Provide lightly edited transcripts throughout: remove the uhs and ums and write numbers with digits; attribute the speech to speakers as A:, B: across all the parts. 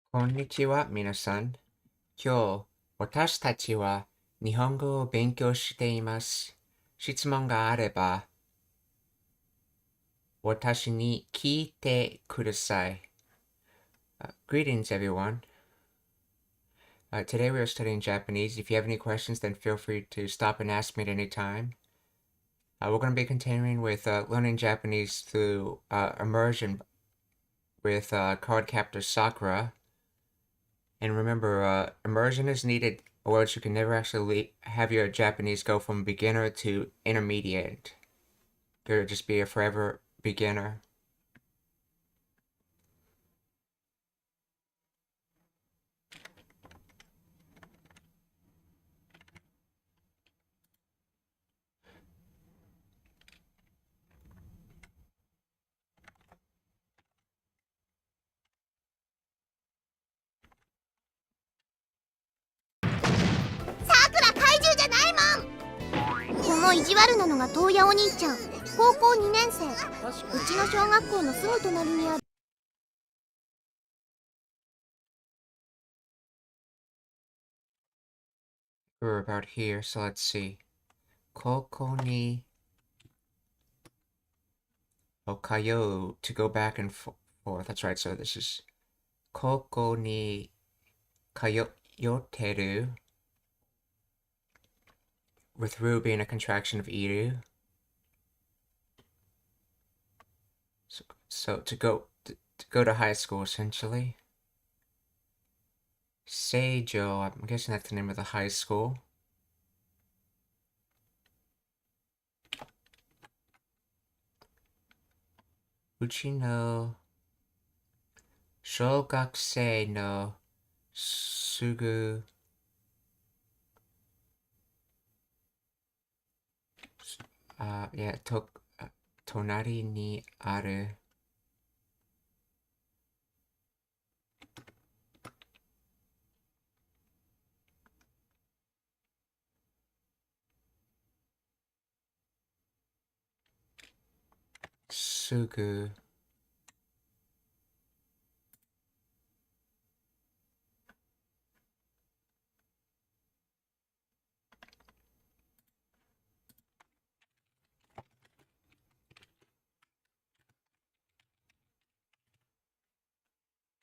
A: こんにちは、皆さん。今日、私たちは日本語を勉強しています。質問があれば、私に聞いてください。Greetings, everyone. Today we are studying Japanese. If you have any questions, then feel free to stop and ask me at any time. We're going to be continuing with learning Japanese through immersion with Card Captor Sakura. And remember, immersion is needed, or else you can never actually have your Japanese go from beginner to intermediate. You'll just be a forever beginner.
B: Sakura 怪獣じゃないもん。この意地悪なのが東野お兄ちゃん、高校2年生。うちの小学校のすぐ隣にある。
A: We're about here, so let's see. ここに Okayo to go back and forth. That's right, so this is ここに通ってる with Ru being a contraction of Iru. So to go to high school essentially. Seijo, I'm guessing that's the name of the high school. Uchi no Shogakusei no Sugu Tonari ni aru. Sugu.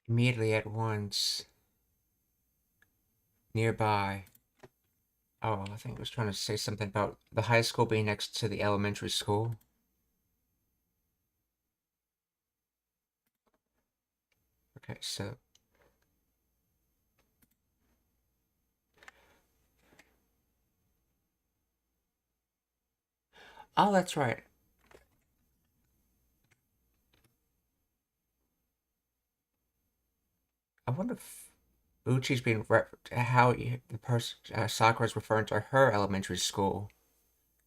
A: Immediately at once. Nearby. Oh, I think I was trying to say something about the high school being next to the elementary school. Okay, so oh, that's right. I wonder if Uchi's being how the person Sakura's referring to her elementary school.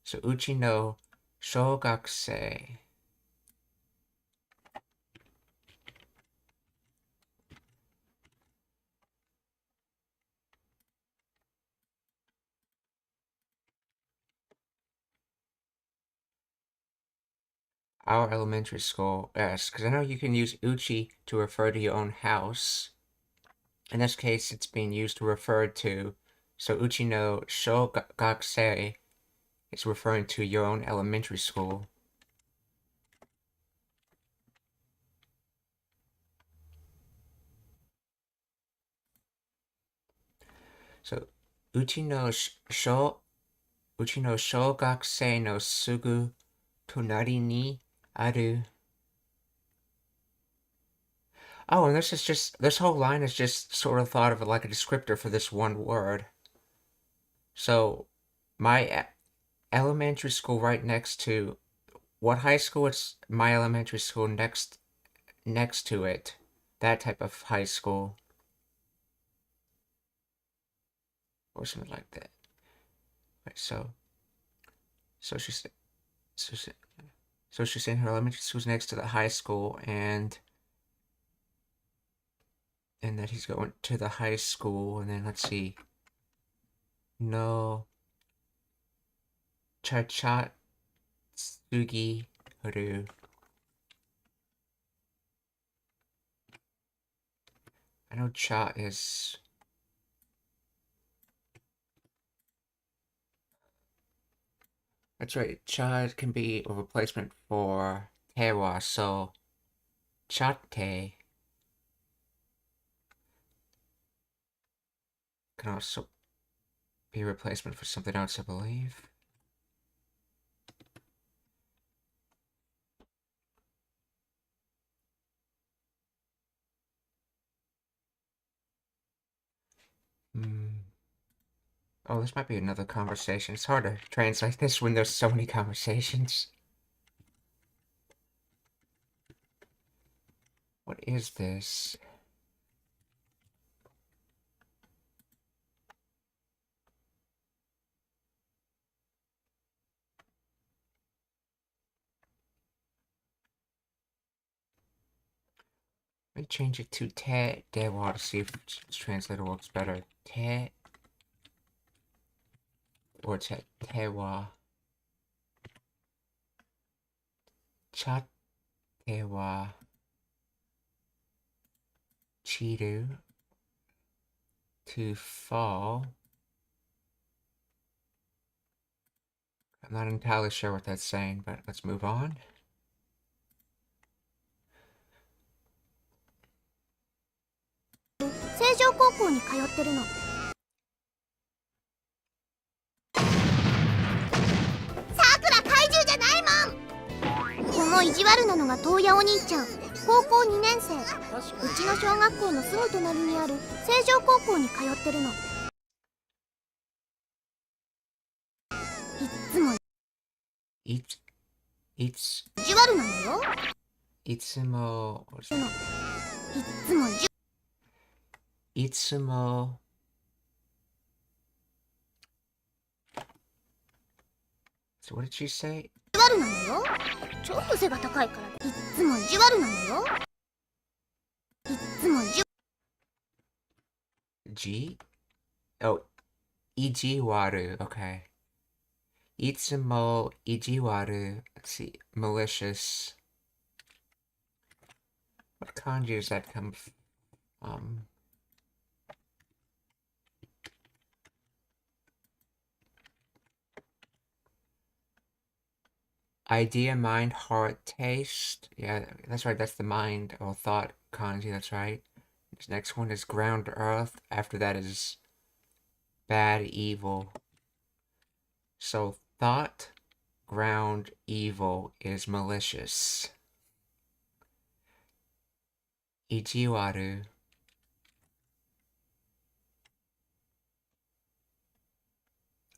A: So Uchi no Shogakusei. Our elementary school, yes, because I know you can use Uchi to refer to your own house. In this case, it's being used to refer to, so Uchi no Shogakusei is referring to your own elementary school. So Uchi no Shogakusei no Sugu Tonari ni aru. Oh, and this whole line is just sort of thought of like a descriptor for this one word. So, my elementary school right next to what high school? It's my elementary school next to it. That type of high school. Or something like that. Right, so she's so she, so she's saying her elementary school's next to the high school and that he's going to the high school, and then let's see. No Chachatsugi Haru. I I know cha is... That's right, cha can be a replacement for tewa, so chate can also be a replacement for something else, I believe. Oh, this might be another conversation. It's hard to translate this when there's so many conversations. What is this? Let me change it to te dewa to see if its translator works better. Te or tewa. Cha tewa. Chiru. To fall. I'm not entirely sure what that's saying, but let's move on.
B: Sakura 怪獣じゃないもん。この意地悪なのが東野お兄ちゃん、高校2年生。うちの小学校のすぐ隣にある成城高校に通ってるの。いっつも意地悪なのよ。
A: いつもSo what did she say?
B: 意地悪なのよ。ちょっと背が高いからいっつも意地悪なのよ。いっつも意地
A: G? Oh, ijiwaru. Okay. Itsumo ijiwaru. Let's see. Malicious. What kanji does that come from? Idea, mind, heart, taste. Yeah, that's right. That's the mind or thought kanji. That's right. This next one is ground earth. After that is bad, evil. So thought, ground, evil is malicious. Ijiwaru.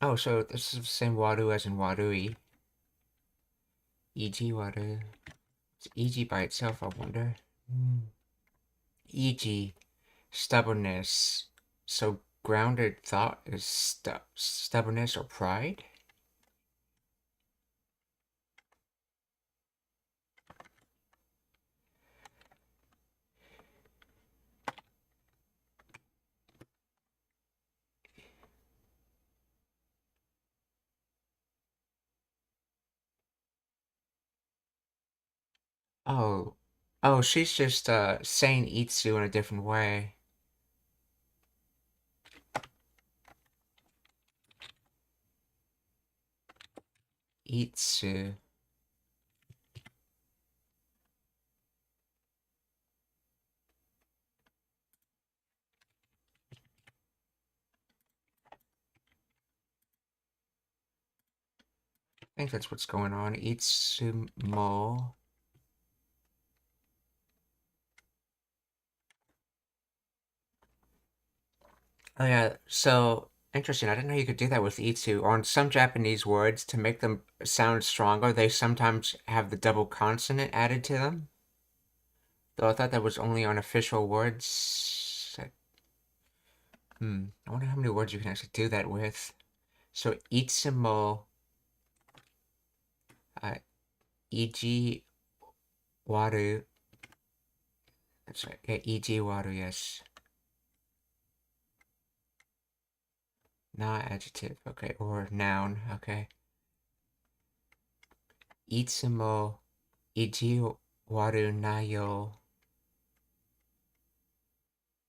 A: Oh, so this is the same waru as in warui. Ijiwaru. It's Iji by itself, I wonder. Iji. Stubbornness. So grounded thought is stubbornness or pride? Oh. Oh, she's just saying Itsu in a different way. Itsu. I think that's what's going on. Itsumo. Oh yeah, so interesting. I didn't know you could do that with Itsu. On some Japanese words, to make them sound stronger, they sometimes have the double consonant added to them. Though I thought that was only on official words. I wonder how many words you can actually do that with. So Itsumo, Iji waru. That's right. Yeah, Iji waru, yes. Not adjective, okay, or noun, okay. Itsumo iji waru nayo.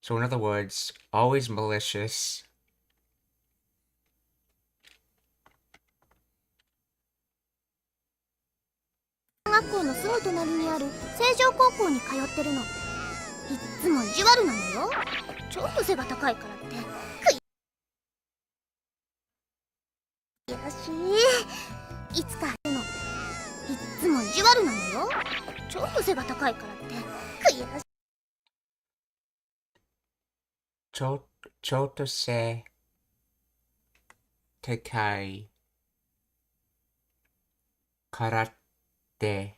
A: So in other words, always malicious.
B: 小学校のすぐ隣にある成城高校に通ってるの。いっつも意地悪なのよ。ちょっと背が高いからって。悔しい。いつかの。いっつも意地悪なのよ。ちょっと背が高いからって悔しい。
A: ちょっと背高いからって。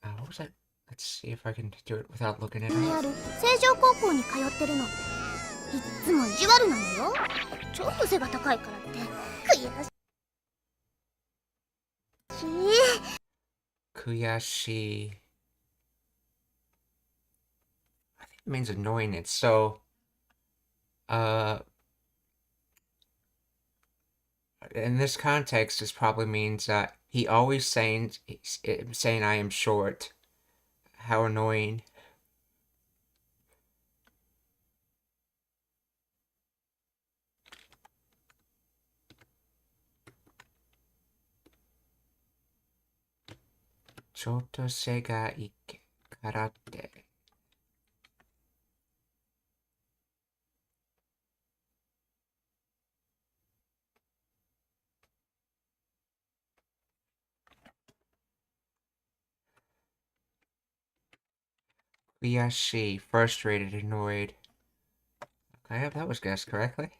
A: What was that? Let's see if I can do it without looking at
B: に
A: it.
B: ある成城高校に通ってるの。いっつも意地悪なのよ。ちょっと背が高いからって悔しい。
A: 悔しい. I think it means annoying. So, in this context, this probably means he always saying I am short. How annoying. ちょっと背がいいからって。悔しい, frustrated, annoyed. Okay, that was guessed correctly.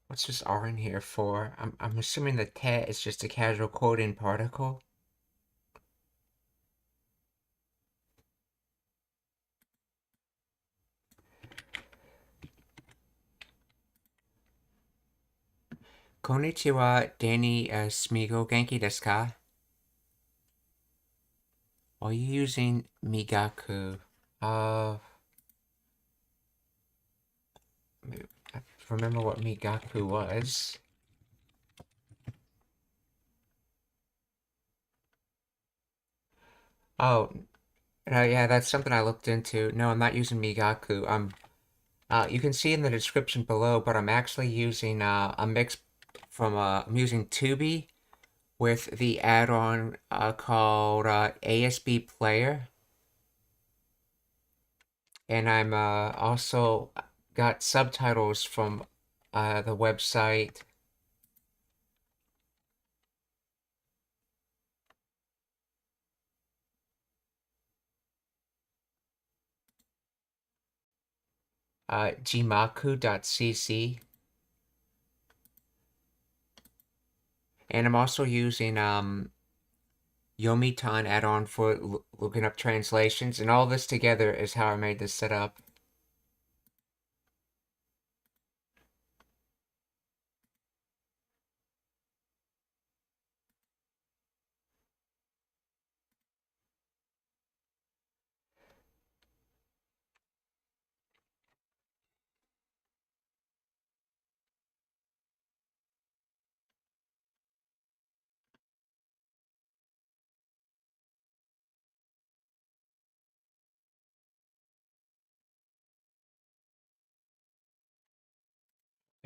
A: What's this R in here for? I'm assuming the te is just a casual quoting particle. Konnichiwa, Danny Smigo, Genki desu ka? Are you using Migaku? I remember what Migaku was. Oh, yeah, that's something I looked into. No, I'm not using Migaku. You can see in the description below, but I'm actually using a mix from I'm using Tubi with the add-on called ASB Player, and I'm also got subtitles from the website. Jimaku.cc, and I'm also using Yomitan add-on for looking up translations, and all this together is how I made this setup.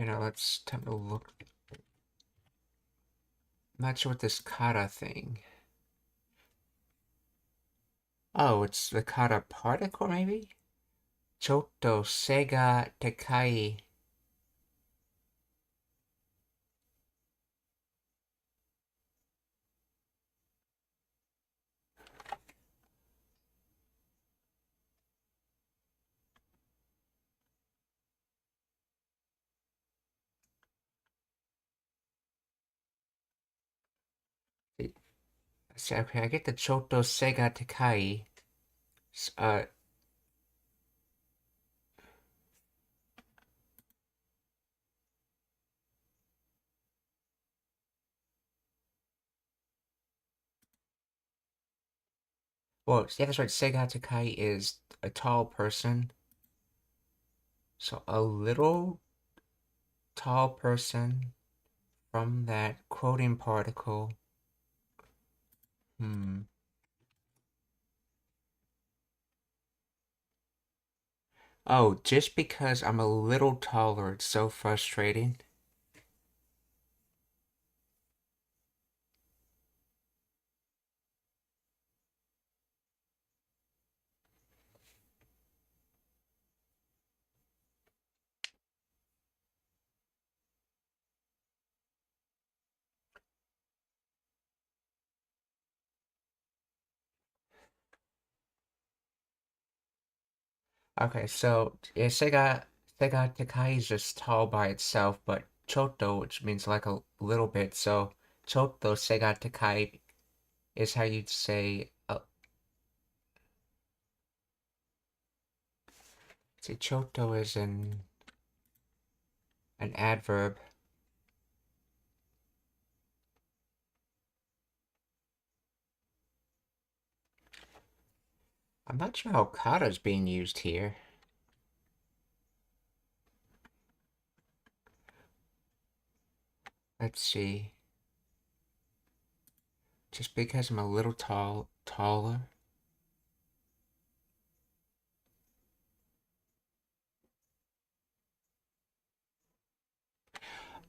A: Let's take a look. I'm not sure what this kata thing. Oh, it's the kata particle, maybe? Chotto sega tekai. See, okay, I get the Chotto sega tekai. Well, yeah, that's right. Seiga Takai is a tall person. So a little tall person from that quoting particle. Oh, just because I'm a little taller, it's so frustrating. Okay, so yeah, Sega Takai is just tall by itself, but Choto, which means like a little bit, so Choto Sega Takai is how you'd say, see, Choto is an adverb. I'm not sure how kata is being used here. Let's see. Just because I'm a little taller.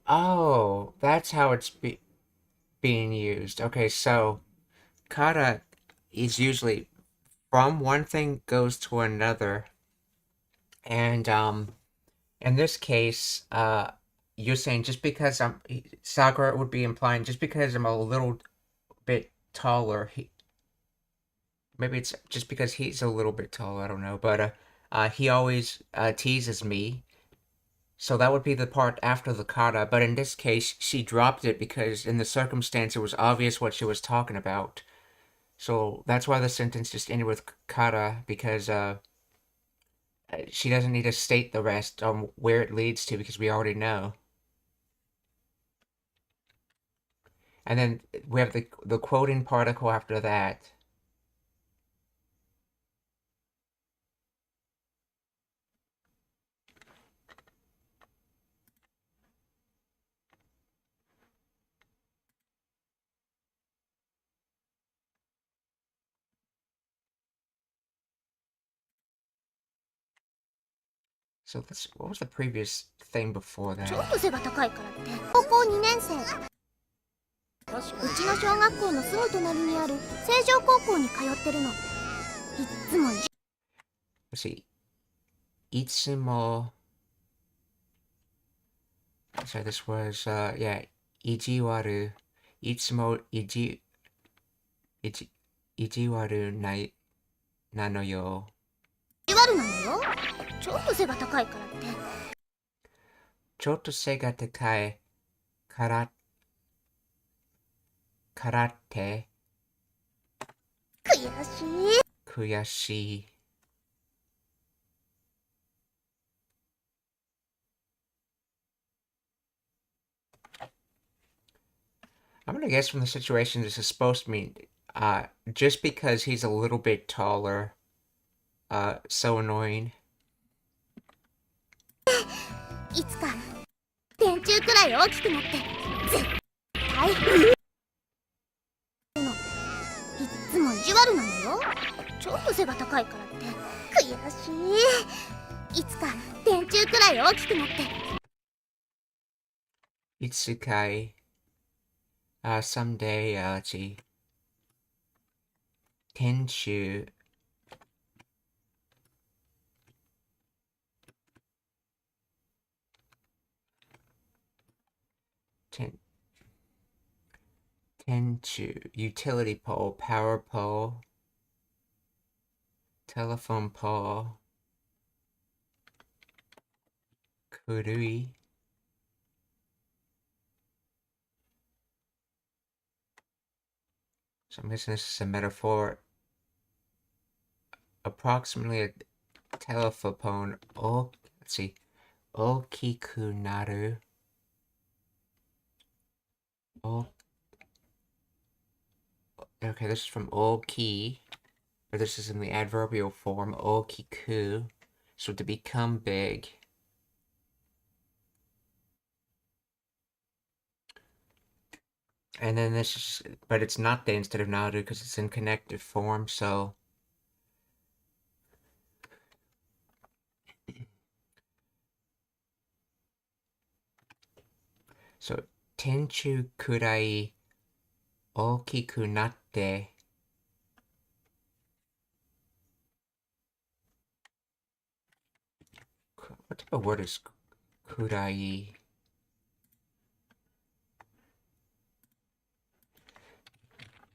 A: Oh, that's how it's being used. Okay, so kata is usually from one thing goes to another, and in this case, you're saying just because Sakura would be implying just because I'm a little bit taller, maybe it's just because he's a little bit tall, I don't know, but he always teases me. So that would be the part after the kata, but in this case, she dropped it because in the circumstance it was obvious what she was talking about. So that's why the sentence just ended with kata, because she doesn't need to state the rest on where it leads to because we already know. And then we have the quoting particle after that. So what was the previous thing before
B: ちょっ
A: that?
B: と背が高いからって高校2年生。うちの小学校のすぐ隣にある成城高校に通ってるの。いっつも
A: Let's see. Itsumo. Sorry, this was yeah. Ijiwaru. Itsumo ijiwaru nano yo.
B: 意地悪なのよ。ちょっと背が高いからって。
A: Choto se ga takai karate
B: 悔しい。
A: kuyashi. I'm gonna guess from the situation this is supposed to mean just because he's a little bit taller, so annoying.
B: いつか電柱くらい大きくなって絶対の。いっつも意地悪なのよ。ちょっと背が高いからって悔しい。いつか電柱くらい大きくなって。
A: Itsukai. Someday, let's see. Tenshu. Tenshu. Utility pole, power pole, telephone pole, kurui. So I'm guessing this is a metaphor. Approximately a telephone. Oh, let's see. Okiku naru. Oh, okay, this is from Oki, or this is in the adverbial form, okiku, so to become big. And then this is, but it's not de instead of naru because it's in connective form, so tenchu kurai okiku natte. What type of word is kurai?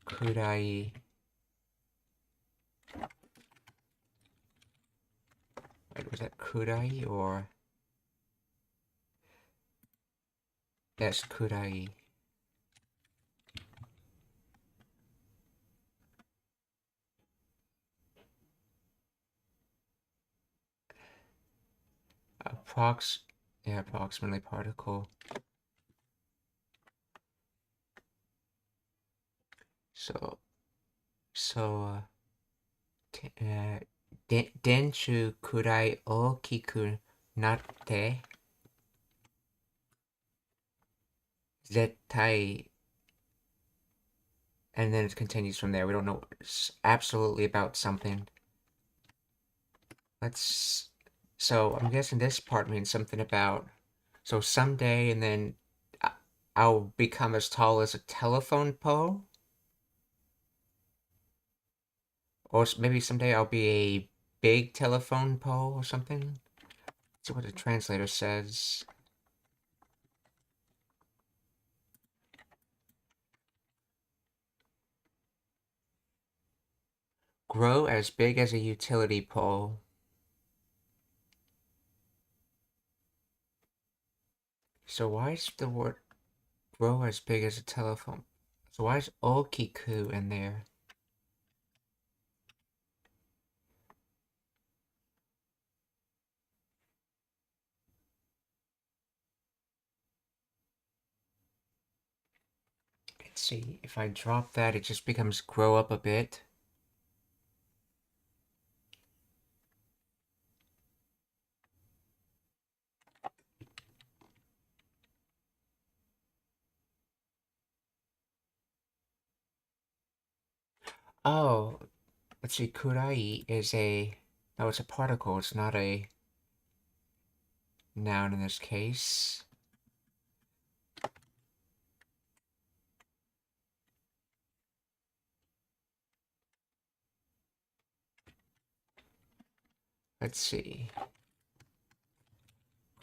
A: Kurai. Wait, was that kurai or? Yes, kurai. Approximately particle. Denshu kurai okiku natte zettai, and then it continues from there. We don't know absolutely about something. So I'm guessing this part means something about, so someday, and then I'll become as tall as a telephone pole? Or maybe someday I'll be a big telephone pole or something? Let's see what the translator says. Grow as big as a utility pole. So why is the word grow as big as a telephone? So why is okiku in there? Let's see, if I drop that, it just becomes grow up a bit. Oh, let's see, kurai is no, it's a particle, it's not a noun in this case. Let's see.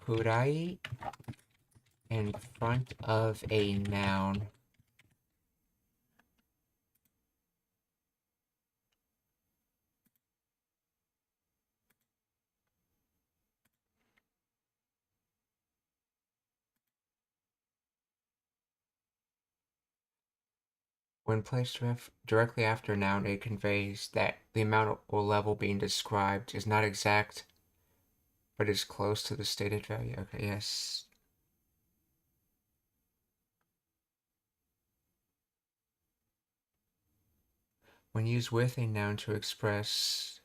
A: Kurai in front of a noun. When placed directly after a noun, it conveys that the amount or level being described is not exact, but is close to the stated value. Okay, yes. When used with a noun to express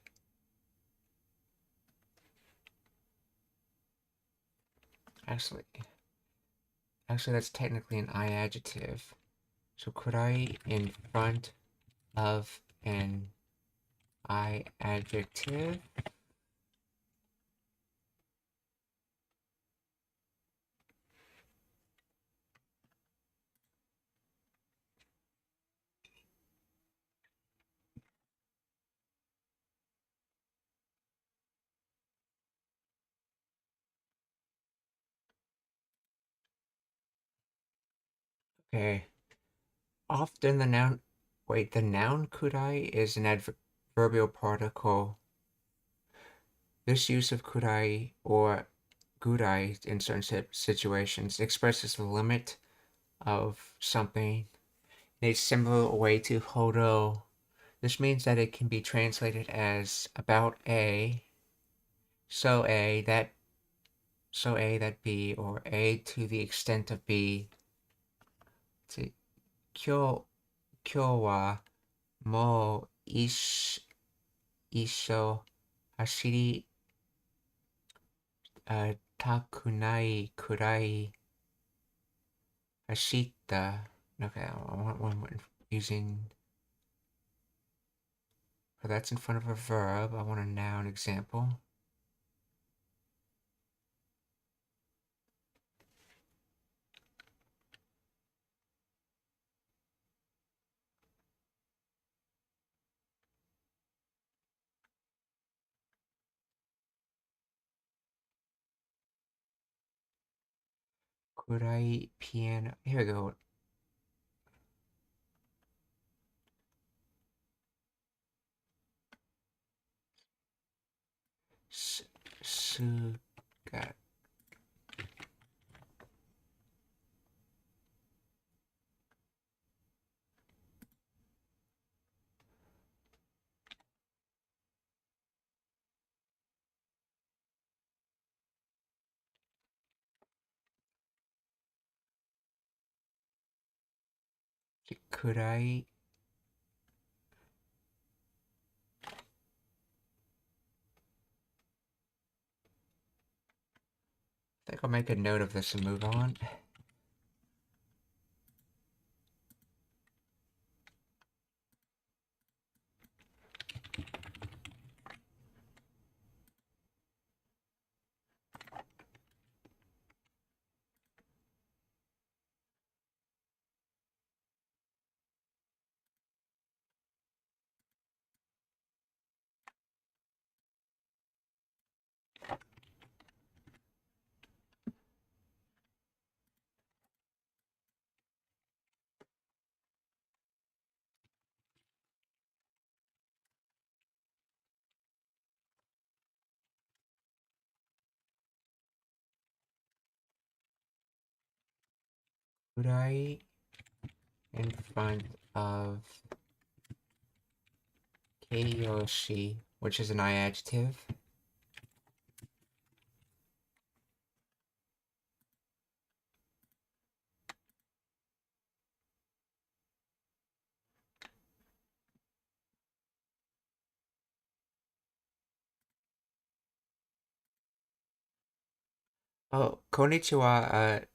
A: actually that's technically an I adjective. So could I in front of an I adjective? Okay. Often the noun kudai is an adverbial particle. This use of kudai or gudai in certain situations expresses the limit of something in a similar way to hodo. This means that it can be translated as about A, so A that B, or A to the extent of B. Let's see. Kyo wa mo 一緒走りたくないくらい走った。Okay, one using. So that's in front of a verb. I want a noun example. Kurai piano. Here we go. Suga. Kurai. I think I'll make a note of this and move on. Kurai in front of Keiyoshi, which is an I adjective. Oh, konnichiwa,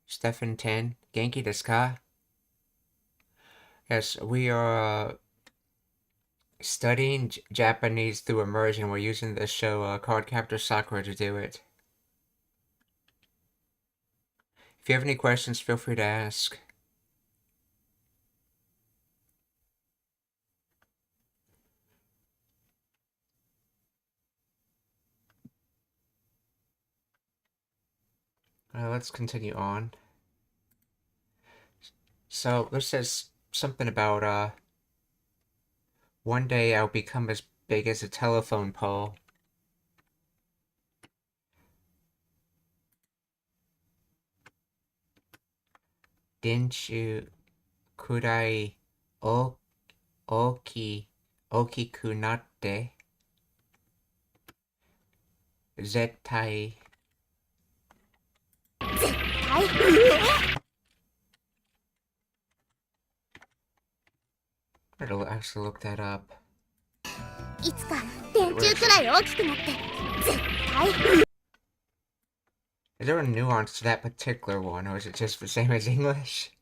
A: Stefan Ten. Genki desu ka? Yes, we are studying Japanese through immersion. We're using the show Card Captor Sakura to do it. If you have any questions, feel free to ask. Let's continue on. So this says something about one day I'll become as big as a telephone pole. Denshu kurai okiku natte zettai. I'll actually look that up. Is there a nuance to that particular one, or is it just the same as English?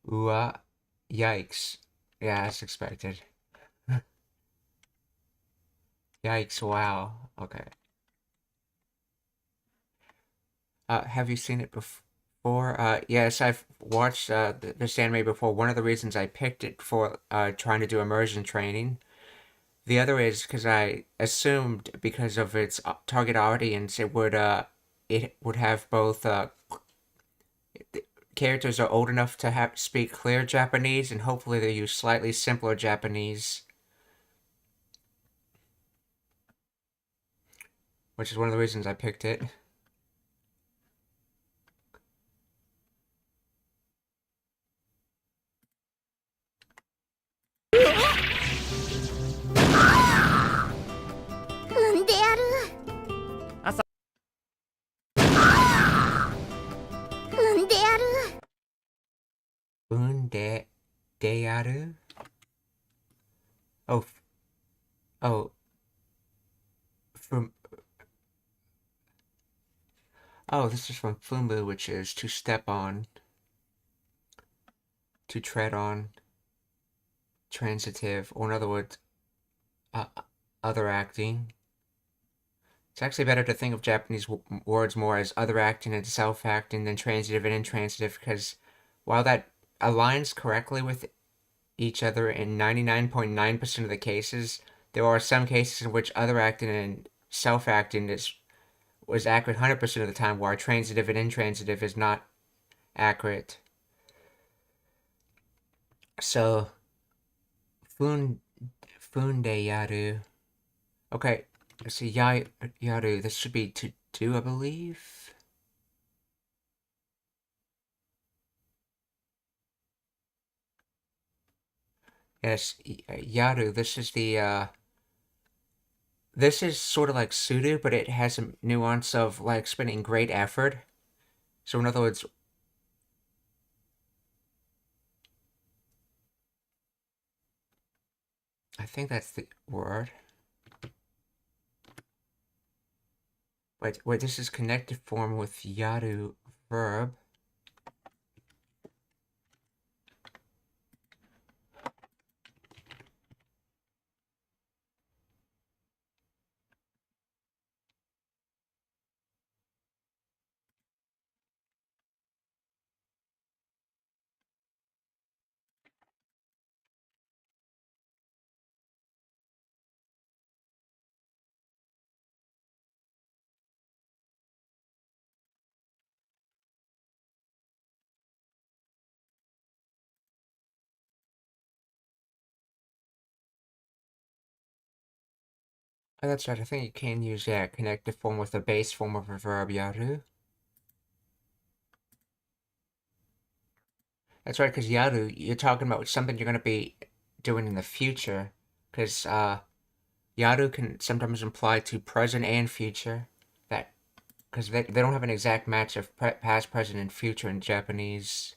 A: Yikes. Yeah, that's expected. Yikes, wow. Okay. Have you seen it before? Yes, I've watched this anime before. One of the reasons I picked it for trying to do immersion training. The other is because I assumed because of its target audience, it would have both characters are old enough to speak clear Japanese, and hopefully they use slightly simpler Japanese, which is one of the reasons I picked it. Unde yaru? Oh, oh, from oh, this is from Fumbu, which is to step on, to tread on, transitive, or in other words, uh, other acting. It's actually better to think of Japanese words more as other acting and self acting than transitive and intransitive, because while that aligns correctly with each other in 99.9% of the cases, there are some cases in which other acting and self acting was accurate 100% of the time, while transitive and intransitive is not accurate. So, funde yaru. Okay, let's see, yaru. This should be to do, I believe. Yes, yaru. This is sort of like sudo, but it has a nuance of like spending great effort. So in other words, I think that's the word. Wait, this is connected form with yaru verb. Oh, that's right. I think you can use connected form with the base form of a verb yaru. That's right, because yaru, you're talking about something you're going to be doing in the future. Because yaru can sometimes imply to present and future. That because they don't have an exact match of past, present, and future in Japanese.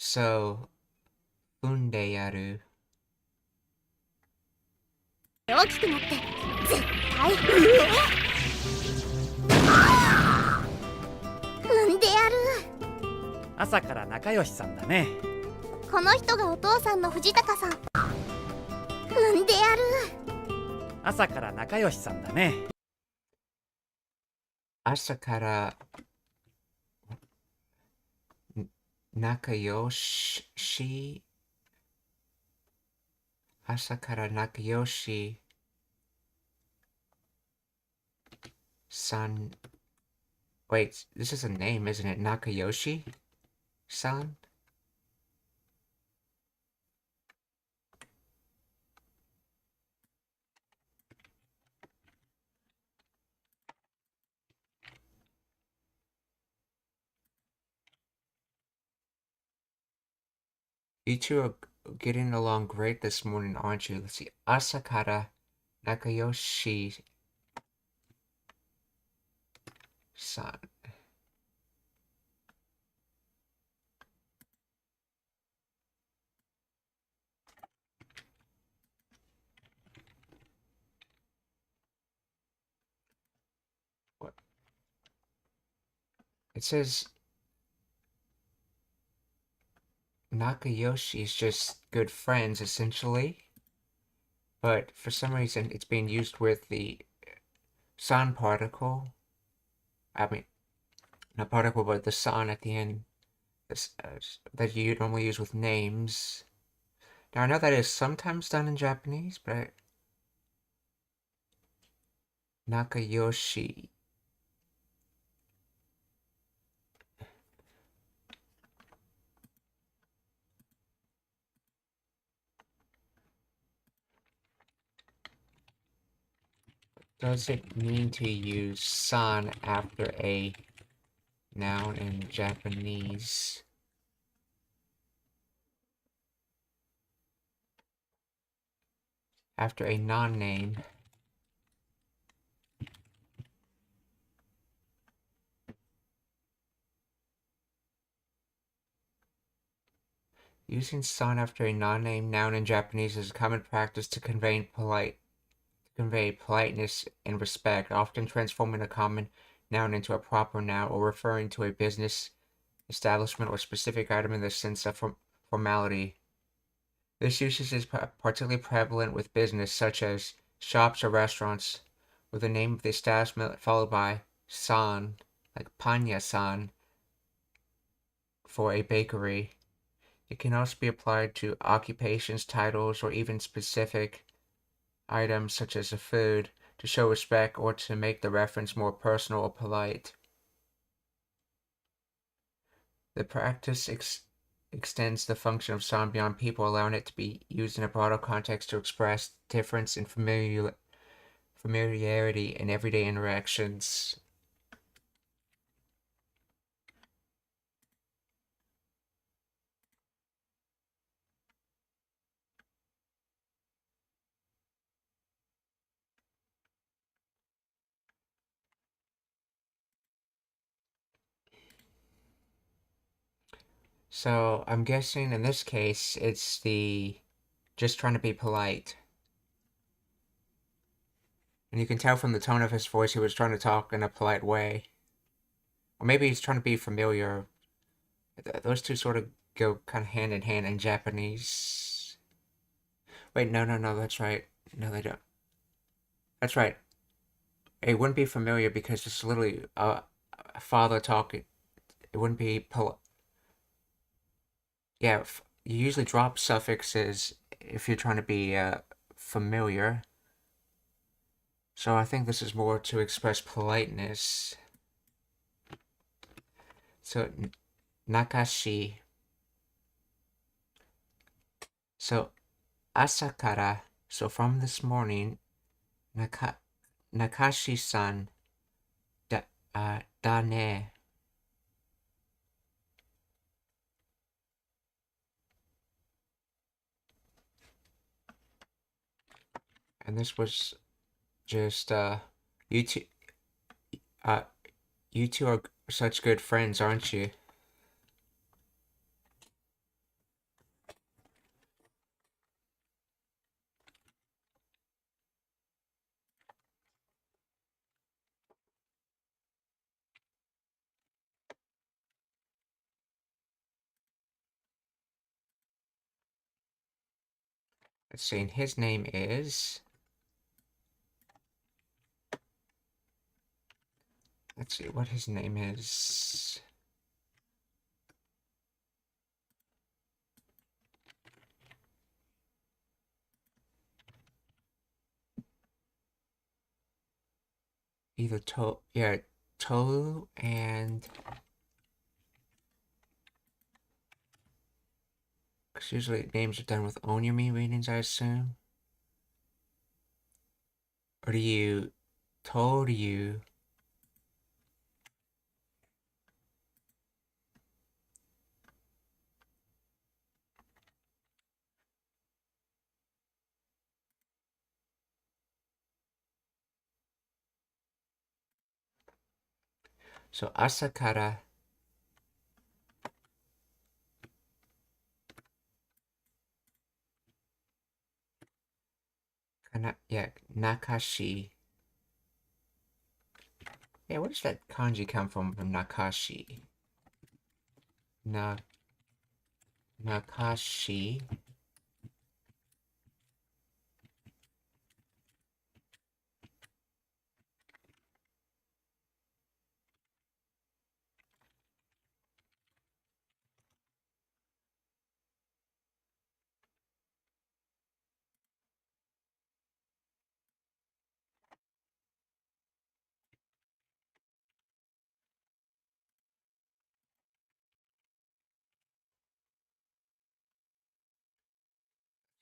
A: So, funde yaru.
B: 大きくなって絶対踏んでやる。
C: 朝から仲良しさんだね。
B: この人がお父さんの藤高さん。踏んでやる。
C: 朝から仲良しさんだね。
A: 朝から仲良し。朝から仲良しさん。Wait, this is a name, isn't it? Nakayoshi-san? You two are getting along great this morning, aren't you? Let's see. Asakara Nakayoshi-san. What? It says Nakayoshi is just good friends, essentially. But for some reason, it's being used with the san particle. I mean, not particle, but the san at the end. That you normally use with names. Now, I know that is sometimes done in Japanese, but Nakayoshi. Does it mean to use san after a noun in Japanese? After a non-name? Using san after a non-named noun in Japanese is a common practice to convey politeness and respect, often transforming a common noun into a proper noun or referring to a business establishment or specific item in the sense of formality. This usage is particularly prevalent with business such as shops or restaurants, with the name of the establishment followed by san, like panya-san, for a bakery. It can also be applied to occupations, titles, or even specific items such as a food to show respect or to make the reference more personal or polite. The practice extends the function of san beyond people, allowing it to be used in a broader context to express difference in familiarity in everyday interactions. So I'm guessing in this case it's the just trying to be polite. And you can tell from the tone of his voice he was trying to talk in a polite way. Or maybe he's trying to be familiar. Those two sort of go kind of hand in hand in Japanese. Wait, no, that's right. No, they don't. That's right. It wouldn't be familiar because it's literally a father talking. It wouldn't be yeah, you usually drop suffixes if you're trying to be familiar. So I think this is more to express politeness. So, nakashi. So, asakara. So from this morning, Nakashi-san da ne. And this was just you two are such good friends, aren't you? Let's see, and his name is... Let's see what his name is. Either Toru and... Because usually names are done with onyomi readings, I assume. Or do you... Toru... So, asakara... Nakashi. Yeah, where does that kanji come from Nakashi? Nakashi.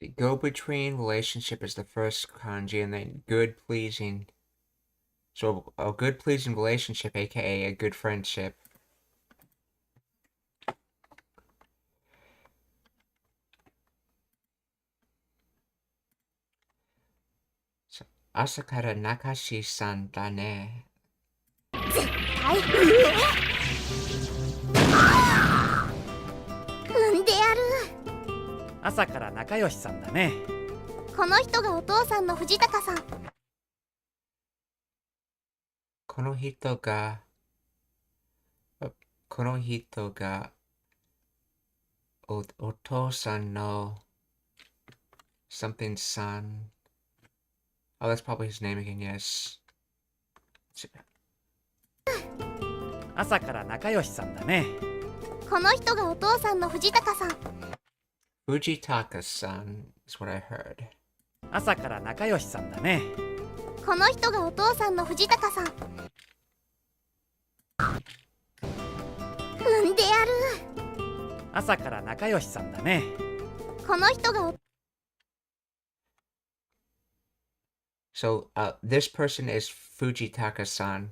A: The go-between relationship is the first kanji, and then good pleasing. So a good pleasing relationship, aka a good friendship. So, asakara Nakashi-san da ne.
B: はい踏んでやる
C: 朝から仲良しさんだね。
B: この人がお父さんの藤高さん。
A: この人が、この人がお父さんの something son. Oh, that's probably his name again, yes.
C: 朝から仲良しさんだね。
B: この人がお父さんの藤高さん。
A: Fujitaka-san is what I heard.
C: 朝から仲良しさんだね。
B: この人がお父さんの藤高さん。踏んでやる。
C: 朝から仲良しさんだね。
B: この人が
A: So, this person is Fujitaka-san.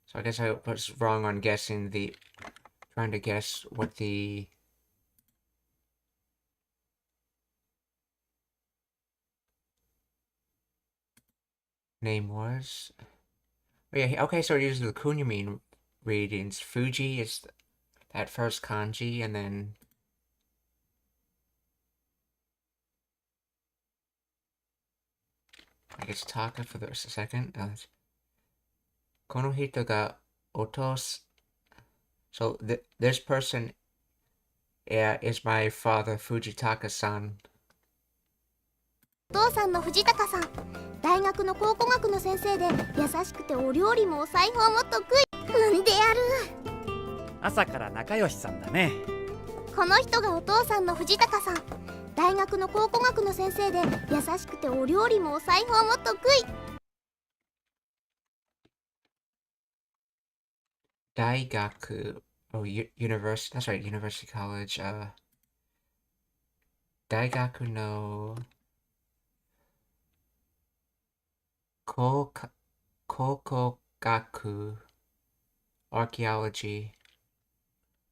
A: So I guess I was wrong on trying to guess what the name was. Oh yeah, okay, so it uses the Kunyamin readings. Fuji is that first kanji, and then I guess Taka for the second. Konohito ga otos. So this person is my father, Fujitaka-san.
B: お父さんの藤高さん。大学の考古学の先生で優しくてお料理もお裁縫も得意。踏んでやる。
C: 朝から仲良しさんだね。
B: この人がお父さんの藤高さん。大学の考古学の先生で優しくてお料理もお裁縫も得意。
A: Daigaku. Oh, university. That's right, University College. Daigaku no Kokogaku. Archaeology.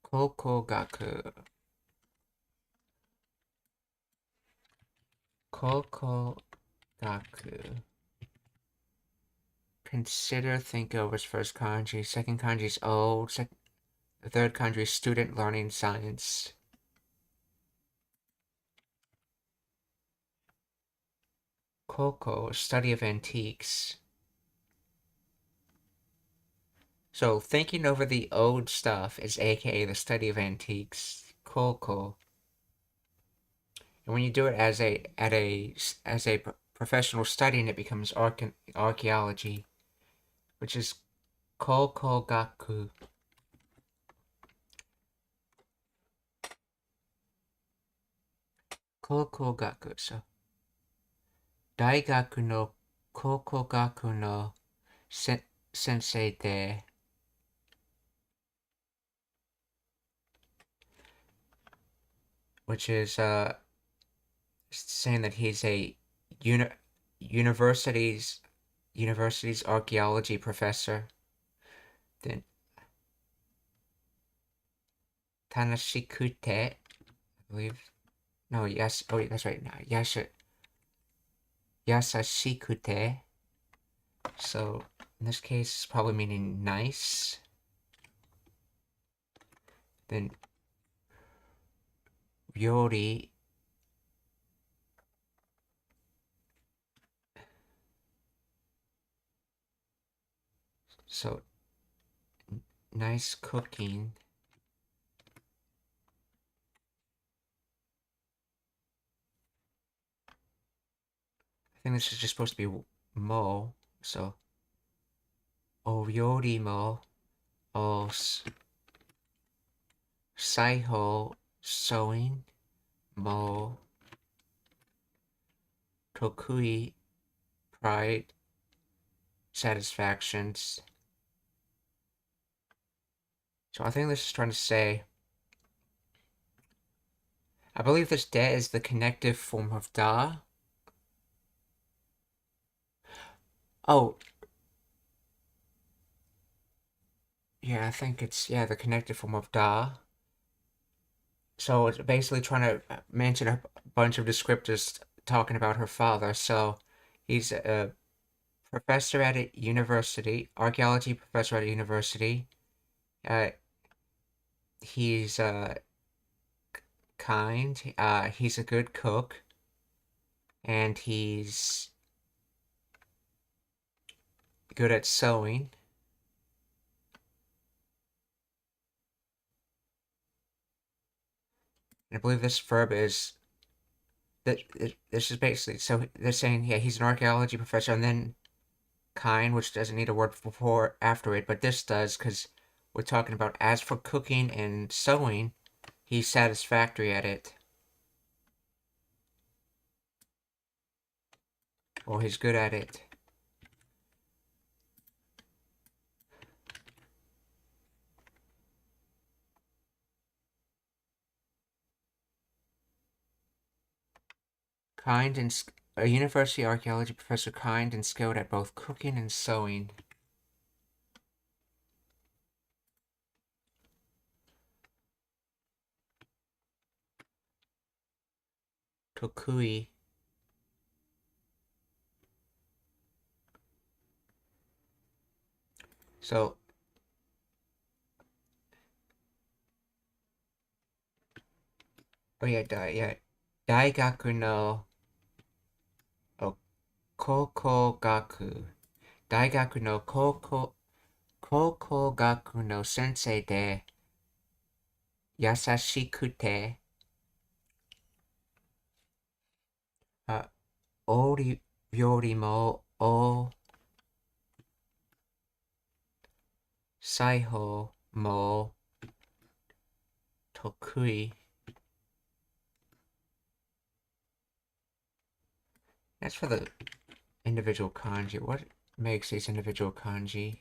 A: Kokogaku. Kokogaku. Consider, think over is first kanji. Second kanji is old. The third kanji is student learning science. Koko, study of antiques. So thinking over the old stuff is aka the study of antiques. Koko. And when you do it as a professional study, and it becomes archaeology, which is Kokogaku. Kokogaku. So, Daigaku no Kokogaku no sensei de. Which is saying that he's a university's archaeology professor. Then Tanashikute, I believe. No, yes. Oh, that's right. Yasashikute. So in this case, it's probably meaning nice. Then Ryori. So nice cooking. I think this is just supposed to be mo. So Ryori mo. Saiho sewing. Mo Tokui pride satisfactions. So I think this is trying to say, I believe this de is the connective form of da. Oh, yeah, I think it's the connective form of da. So it's basically trying to mention a bunch of descriptors talking about her father. So he's a professor at a university, archaeology professor at a university. He's kind. He's a good cook. And he's good at sewing. And I believe this verb is this is basically, so they're saying, yeah, he's an archaeology professor, and then kind, which doesn't need a word before after it, but this does, because we're talking about, as for cooking and sewing, he's satisfactory at it. Or he's good at it. A university archaeology professor, kind and skilled at both cooking and sewing. Tokui. So, oh yeah, Daigaku no Kokogaku. Daigaku no Kokogaku no sensei de yasashikute, ori yori mo o saiho mo tokui. That's for the individual kanji. What makes these individual kanji?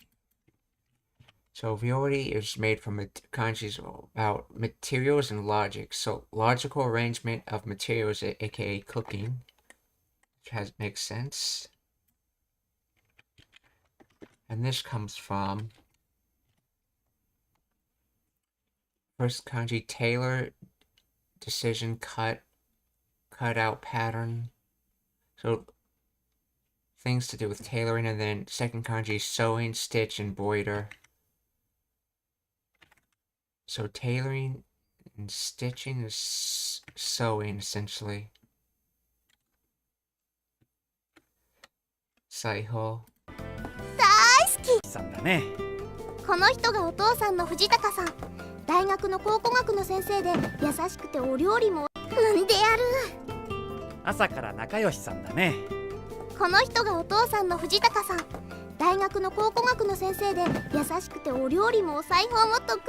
A: So Viori is made from kanjis about materials and logic. So logical arrangement of materials, aka cooking, which makes sense. And this comes from first kanji, tailor, decision, cut out pattern. So things to do with tailoring, and then second kanji, sewing, stitch, and embroider. So tailoring and stitching is sewing, essentially. Saiho.
B: 大好き
C: さんだね。
B: この人がお父さんの藤高さん。大学の考古学の先生で優しくてお料理も産んでやる。
C: 朝から仲良しさんだね。
B: この人がお父さんの藤高さん。大学の考古学の先生で優しくてお料理もお裁縫も得意。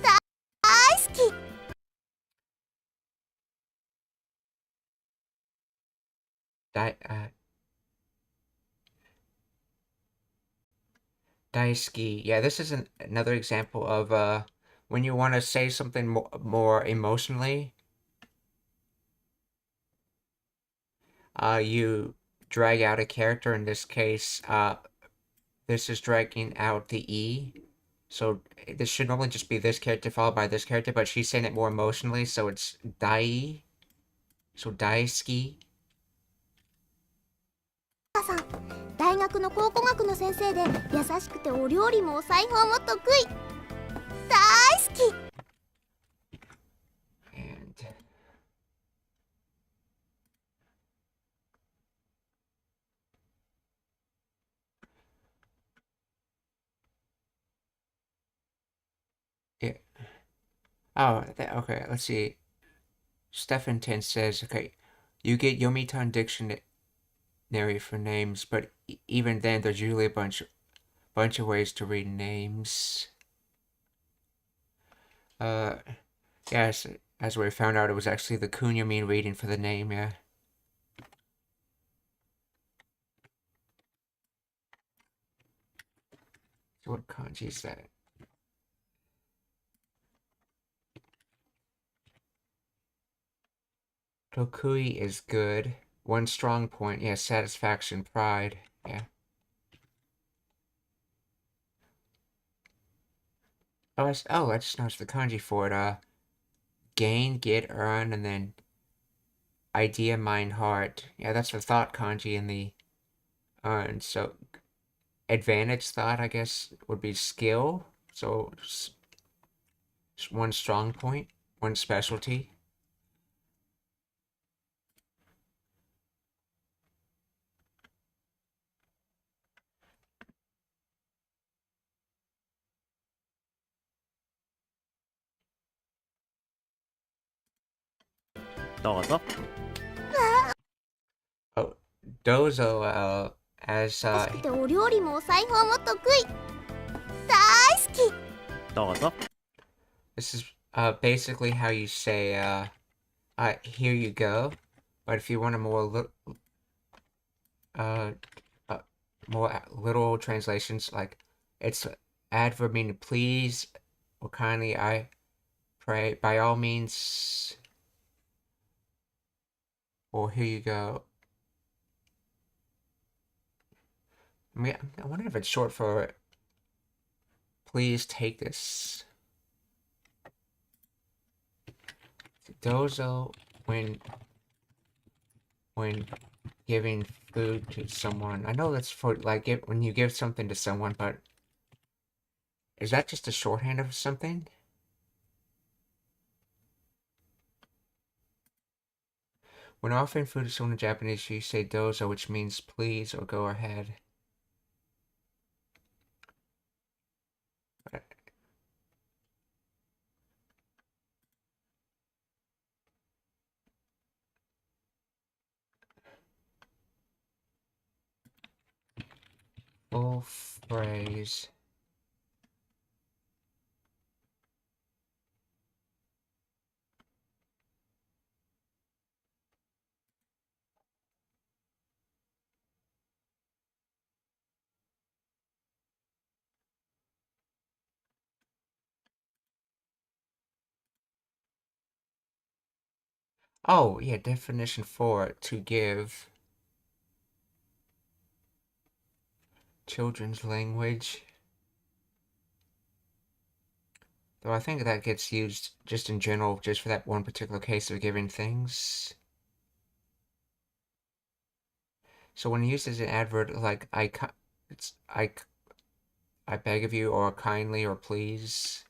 B: 大好き。
A: Daisuki. Yeah, this is another example of when you want to say something more emotionally, you drag out a character. In this case, this is dragging out the E. So this should normally just be this character followed by this character, but she's saying it more emotionally, so it's Dai. So Daisuki.
B: さん。大学の考古学の先生で優しくてお料理もお裁縫も得意。大好き。
A: And yeah. Oh, okay. Let's see. Stefan 10 says, okay, you get Yomitan Dictionary for names, but even then, there's usually a bunch of ways to read names. Yes, as we found out, it was actually the kunyamin reading for the name, yeah. So what kanji is that? Tokui is good. One strong point, yeah, satisfaction, pride, yeah. Oh, I just noticed the kanji for it. Gain, get, earn, and then idea, mind, heart. Yeah, that's the thought kanji in the earn. So advantage thought, I guess, would be skill. So one strong point. one specialty.
C: Dozo.
A: Oh, Dozo, as
B: 優しくてお料理もお裁縫も得意。大好き。
C: Dozo.
A: this is basically how you say here you go, but if you want a more more literal translations, like it's adverb meaning please or kindly, I pray, by all means, or here you go. I mean, I wonder if it's short for please take this. Dozo when giving food to someone. I know that's for like when you give something to someone, but is that just a shorthand of something? When offering food to someone in Japanese, you say dozo, which means please or go ahead. Full phrase. Oh, yeah, definition for to give. Children's language. Though I think that gets used just in general, just for that one particular case of giving things. So when used as an adverb, like it's I beg of you, or kindly, or please.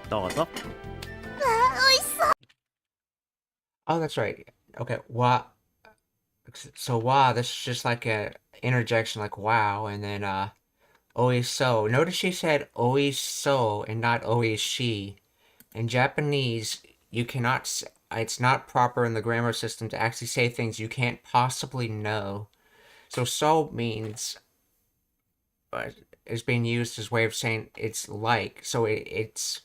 C: Dozo.
A: Oh, that's right. Okay, wow. So wow, this is just like a interjection, like wow, and then oiso. Notice she said oiso and not oishi. In Japanese, you cannot. It's not proper in the grammar system to actually say things you can't possibly know. So means is being used as a way of saying it's like. So it's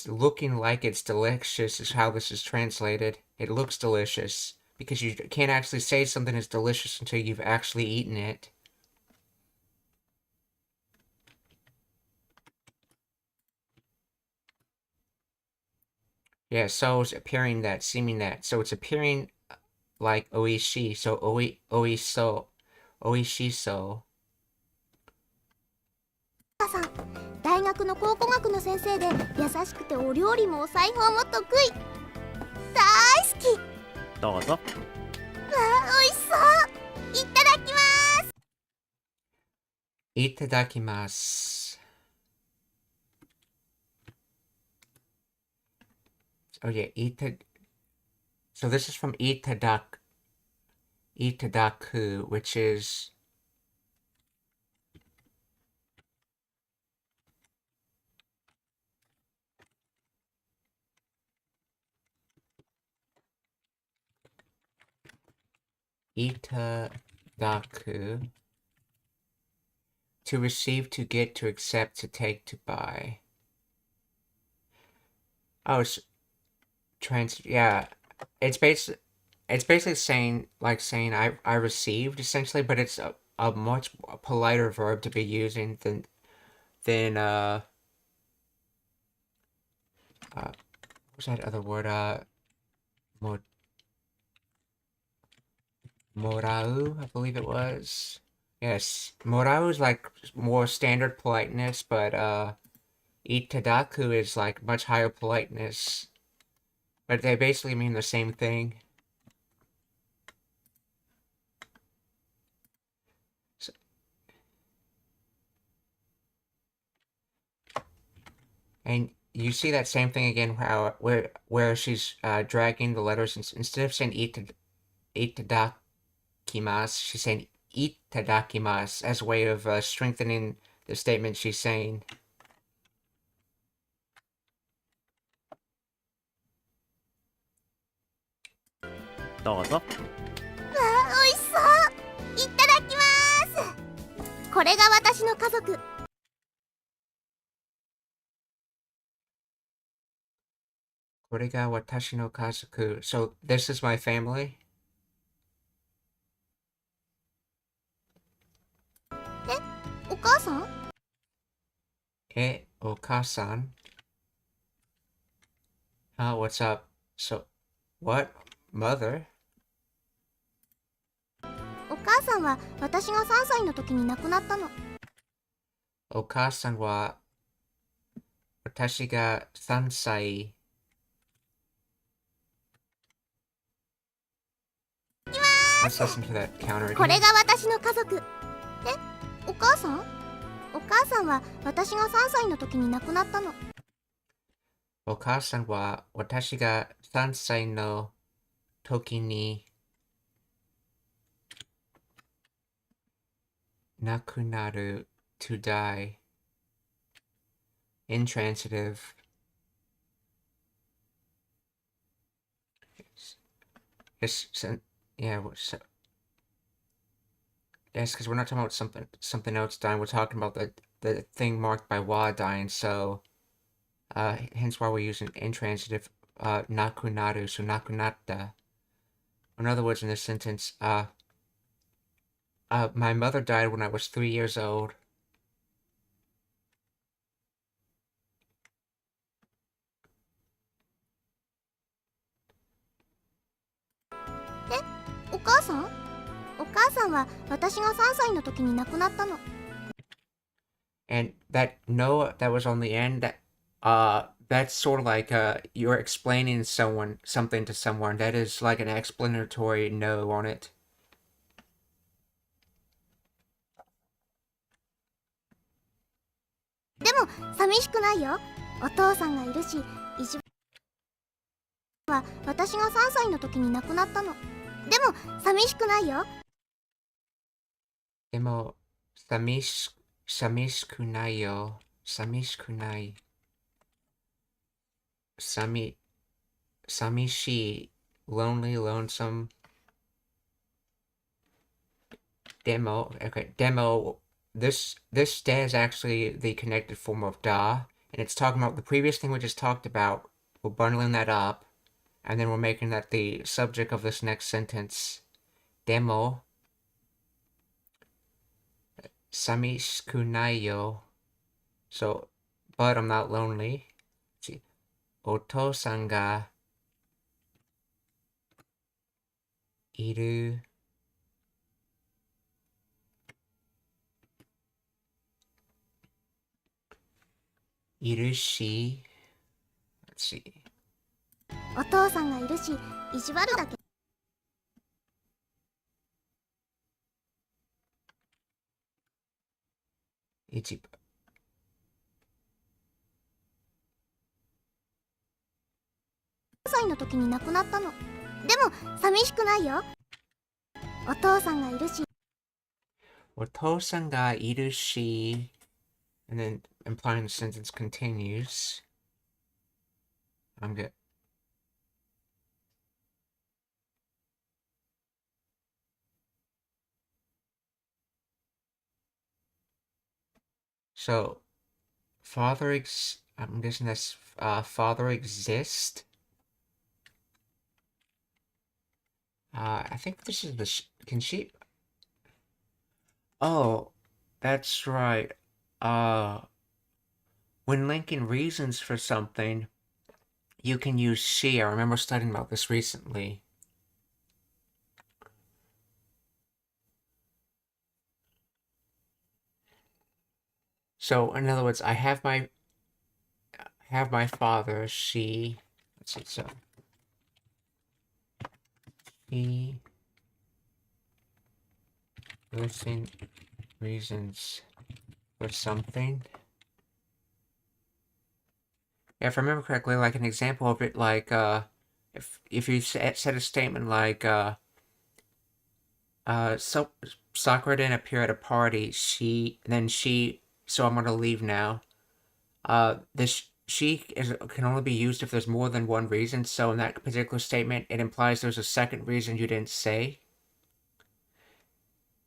A: looking like it's delicious is how this is translated. It looks delicious because you can't actually say something is delicious until you've actually eaten it. Yeah, so it's appearing that, seeming that. So it's appearing like oishi. So oiso, oishiso.
B: 大学の考古学の先生で優しくてお料理もお裁縫も得意。大好き。
C: Dozo.
B: 美味しそう。いただきます。
A: Itadakimasu. Oh yeah, so this is from itadaku, which is itadaku. To receive, to get, to accept, to take, to buy. Oh, it's yeah. It's basically saying I received essentially, but it's a much politer verb to be using than what's that other word? Mo Morau, I believe it was. Yes, morau is like more standard politeness, but itadaku is like much higher politeness. But they basically mean the same thing. So, and you see that same thing again, where she's dragging the letters instead of saying itadakimasu, she's saying itadakimasu as a way of strengthening the statement she's saying.
C: どうぞ。
B: わあ、美味しそう。いただきます。これが私の家族。
A: これが私の家族. So this is my family.
B: お母さん？
A: お母さん? What's up? So, what? Mother?
B: お母さんは私が3歳の時に亡くなったの。
A: お母さんは私が3歳. Let's listen to that counter
B: これ
A: again.
B: が私の家族。お母さん？お母さんは私が3歳の時に亡くなったの。
A: お母さんは私が3歳の時に亡くなる to die. Intransitive. Yeah, yes, because we're not talking about something else dying. We're talking about the thing marked by wa dying. So, hence why we're using intransitive nakunaru. So nakunatta. In other words, in this sentence, my mother died when I was 3 years old.
B: お母さん？お母さんは私が3歳の時に亡くなったの。
A: And that no, that was on the end. That's sort of like you're explaining something to someone. That is like an explanatory no on it.
B: でも寂しくないよ。お父さんがいるし、意地は私が3歳の時に亡くなったの。でも寂しくないよ。
A: でも寂しくないよ。寂しくない。寂しい lonely, lonesome. Demo. Okay, demo. This da is actually the connected form of da, and it's talking about the previous thing we just talked about. We're bundling that up, and then we're making that the subject of this next sentence. Demo. Samishiku nai yo. So, but I'm not lonely. See, Otosan ga iru. Irushi. Let's see.
B: お父さんがいるし、意地悪だけど。
A: Ichiba.
B: 3歳の時に亡くなったの。でも寂しくないよ。お父さんがいるし。
A: Otosan ga irushi. And then implying the sentence continues. I'm good. So, I'm guessing that's father exist. I think this is the can she? Oh, that's right. Uh, when linking reasons for something, you can use she. I remember studying about this recently. So, in other words, I have my father. She. Let's see. So, he listing reasons for something. Yeah, if I remember correctly, like an example of it, like if you said a statement like so Sakura didn't appear at a party. So I'm gonna leave now. This can only be used if there's more than one reason. So in that particular statement, it implies there's a second reason you didn't say.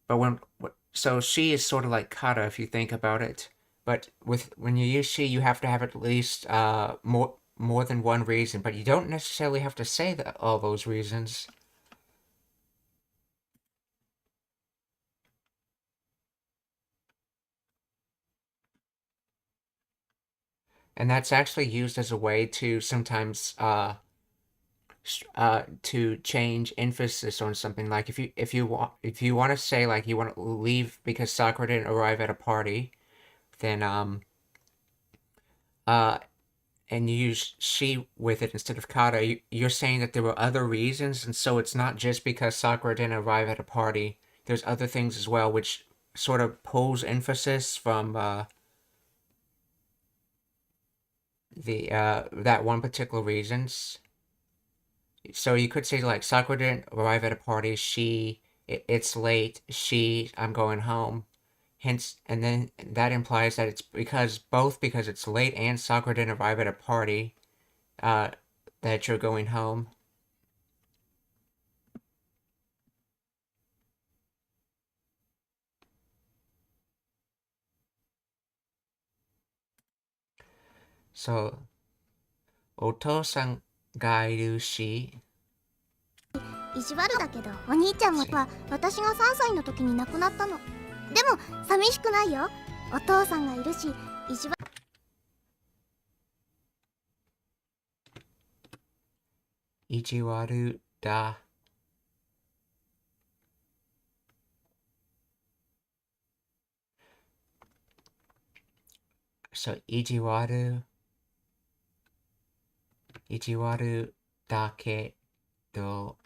A: But so she is sort of like kata if you think about it. But when you use she, you have to have at least more than one reason. But you don't necessarily have to say all those reasons. And that's actually used as a way to sometimes to change emphasis on something. Like if you want to say like you want to leave because Sakura didn't arrive at a party, then uh and you use she with it instead of kata, you're saying that there were other reasons, and so it's not just because Sakura didn't arrive at a party. There's other things as well, which sort of pulls emphasis from the that one particular reasons. So you could say like Sakura didn't arrive at a party. It's late. I'm going home. Hence, and then that implies that it's because it's late and Sakura didn't arrive at a party. Uh, that you're going home. So, お父さんがいるし、
B: 意地悪だけどお兄ちゃんは私が3歳の時に亡くなったの。でも寂しくないよ。お父さんがいるし意地悪
A: 意地悪だ。So, 意地悪だけど、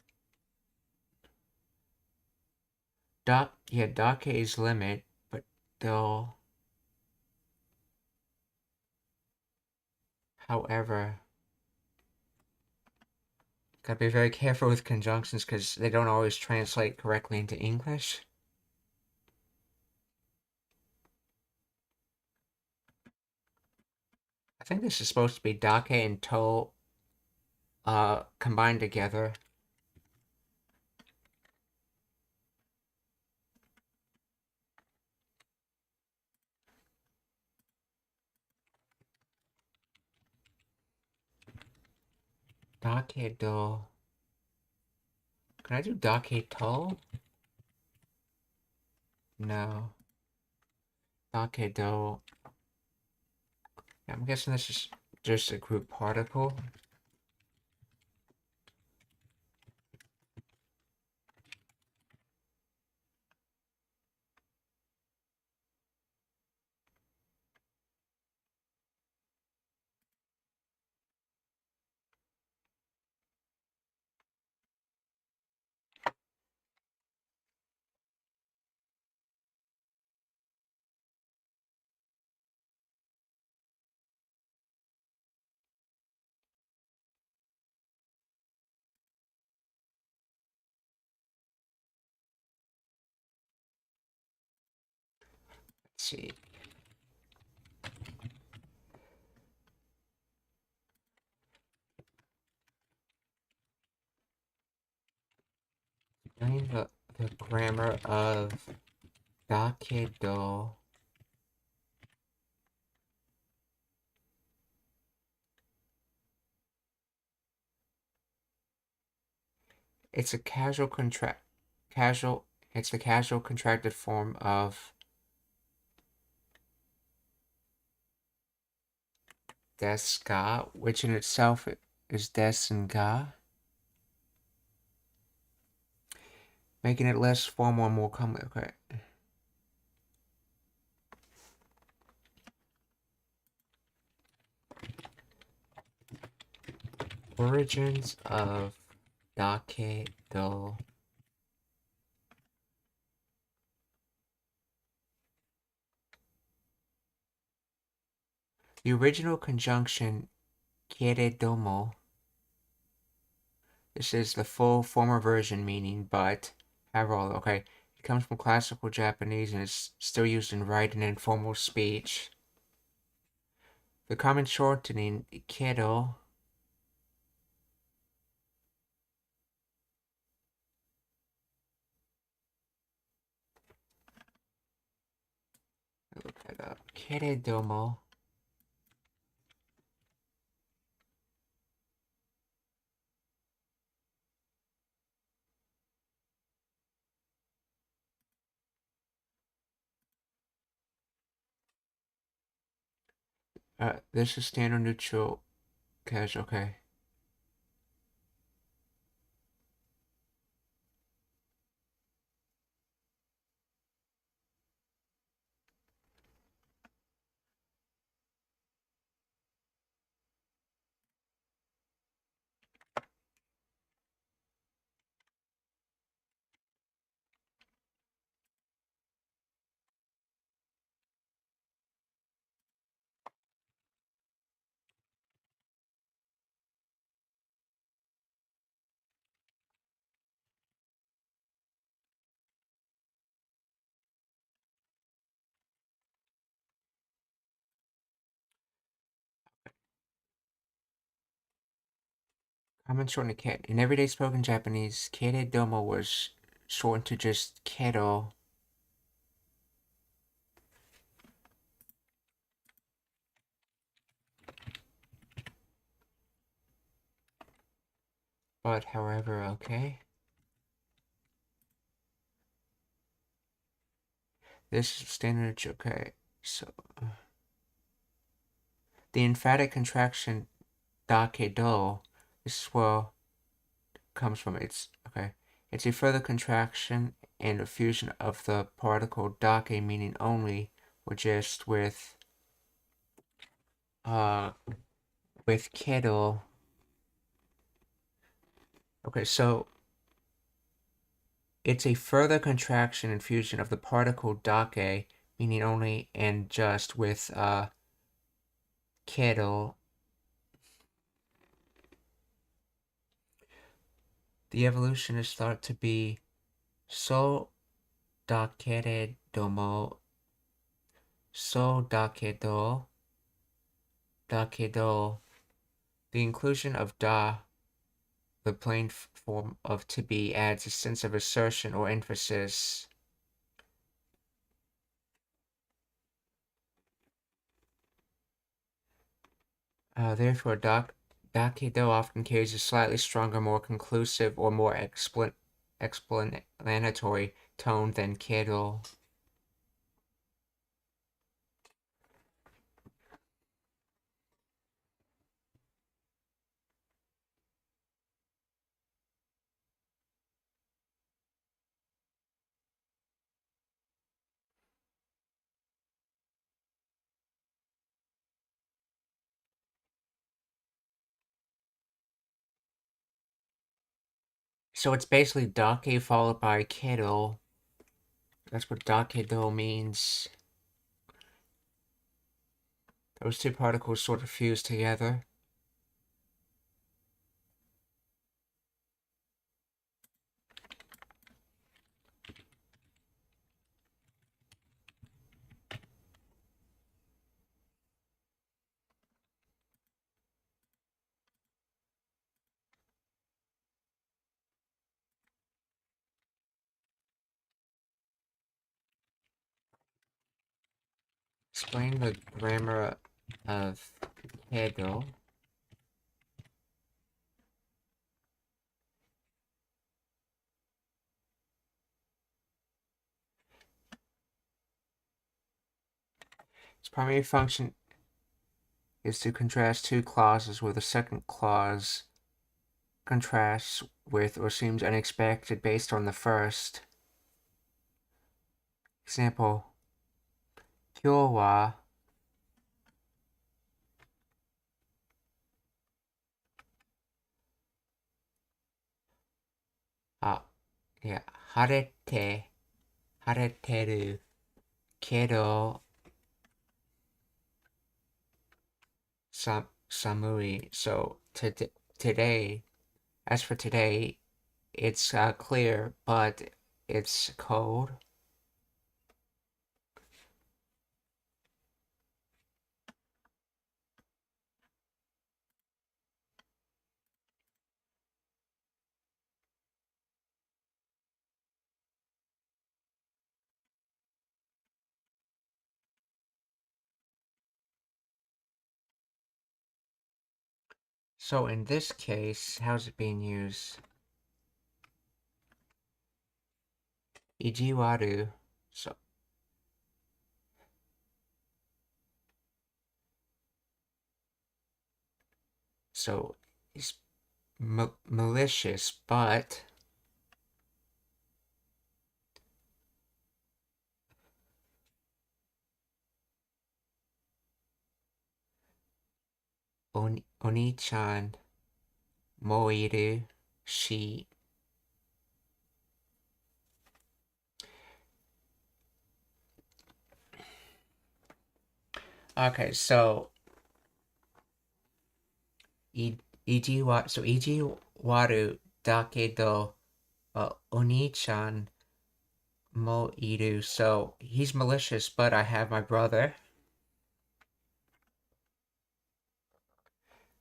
A: dake is limit, but though, however, gotta be very careful with conjunctions because they don't always translate correctly into English. I think this is supposed to be dake and to combined together. Dake do. Can I do dake to? No. Dake do. Yeah, I'm guessing this is just a group particle. Let's see. Learning the grammar of Dakedo it's a it's the casual contracted form of desu ga, which in itself is desu ga, making it less formal and more common. Okay. Origins of dake do. The original conjunction keredomo. This is the full former version meaning but, however, okay. It comes from classical Japanese and is still used in writing and formal speech. The common shortening kedo look that up. Keredomo. This is standard neutral casual, okay. Common shortened ket. In everyday spoken Japanese, keredomo was shortened to just kedo. But, however, okay. This is standard, okay. So, the emphatic contraction dakedo, this is where it comes from. It's, okay. It's a further contraction and a fusion of the particle dake meaning only, or just with kedo. Okay, so it's a further contraction and fusion of the particle dake, meaning only and just, with kedo. The evolution is thought to be so dakere domo, so dakedo, dakedo. The inclusion of da, the plain form of to be, adds a sense of assertion or emphasis. Therefore, dakedo often carries a slightly stronger, more conclusive, or more explanatory tone than kedo. So it's basically dake followed by kedo. That's what dakedo means. Those two particles sort of fuse together. Explain the grammar of kedo. Its primary function is to contrast two clauses where the second clause contrasts with or seems unexpected based on the first. Example, 今日は yeah, 晴れてるけど寒い. So today, as for today, it's clear, but it's cold. So in this case, how's it being used? 意地悪. So he's malicious, but Oni-chan moiru shi. Okay, so ijiwaru dakedo Oni-chan moiru. So he's malicious, but I have my brother.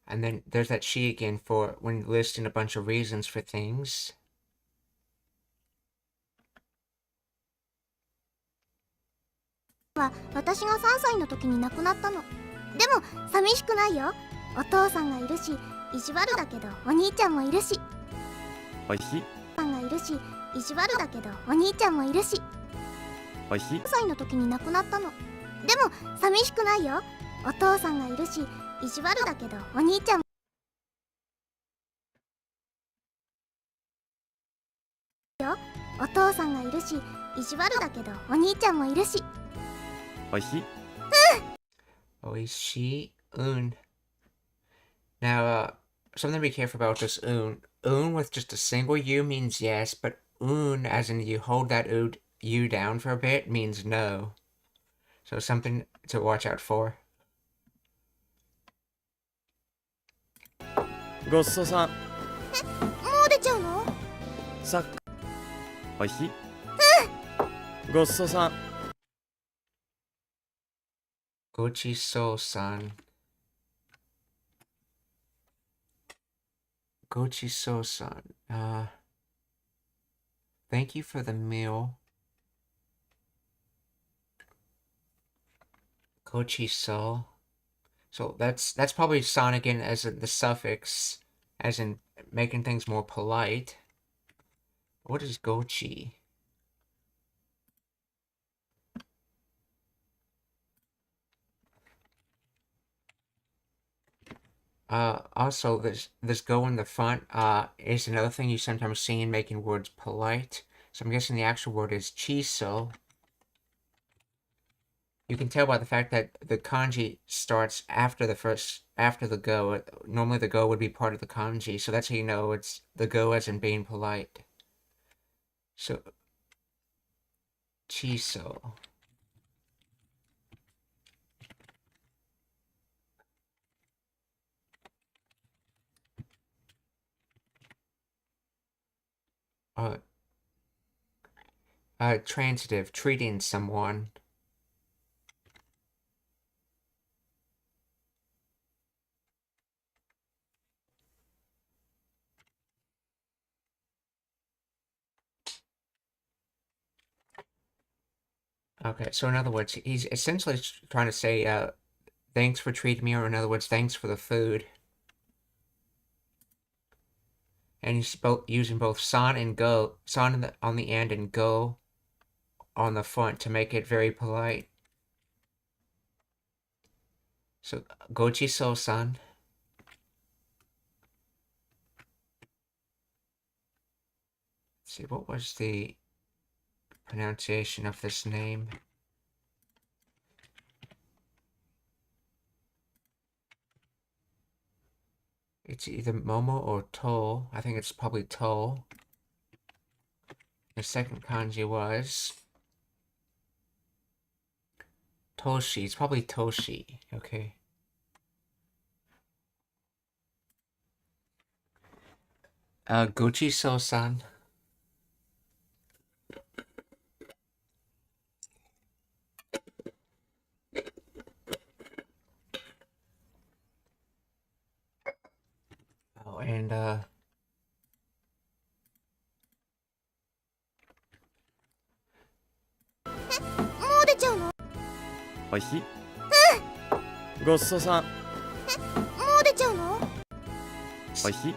A: And then there's that she again for when listing a bunch of reasons for things.
B: は私が3歳の時に亡くなったの。でも寂しくないよ。お父さんがいるし、意地悪だけどお兄ちゃんもいるし。
C: おいしい。
B: お父さんがいるし、意地悪だけどお兄ちゃんもいるし。
C: おいしい。
B: 3歳の時に亡くなったの。でも寂しくないよ。お父さんがいるし、意地悪だけどお兄ちゃんも。お父さんがいるし、意地悪だけどお兄ちゃんもいるし。
C: おいしい。
A: Oishi un. Now, something to be careful about this un. Un with just a single U means yes, but un, as in you hold that U down for a bit, means no. So something to watch out for.
C: ごちそうさん。
B: もう出ちゃうの？
C: さっ。おいしい。ごちそうさん。
A: Gochiso-san. Gochiso-san. Thank you for the meal. Gochiso. So that's probably san again as the suffix, as in making things more polite. What is gochi? Also, this go in the front is another thing you sometimes see in making words polite. So I'm guessing the actual word is chiso. You can tell by the fact that the kanji starts after the go. Normally the go would be part of the kanji, so that's how you know it's the go as in being polite. So, chiso. Transitive, treating someone. Okay, so in other words, he's essentially trying to say, thanks for treating me, or in other words, thanks for the food. And he's using both san and go, san on the end and go on the front to make it very polite. So, Gochiso-san. Let's see, what was the pronunciation of this name? It's either Momo or To. I think it's probably To. The second kanji was Toshi. It's probably Toshi. Okay. Gochiso-san. Oh, and
B: もう出ちゃうの？
C: おいしい。ごちそうさん。
B: もう出ちゃうの？
C: おいしい。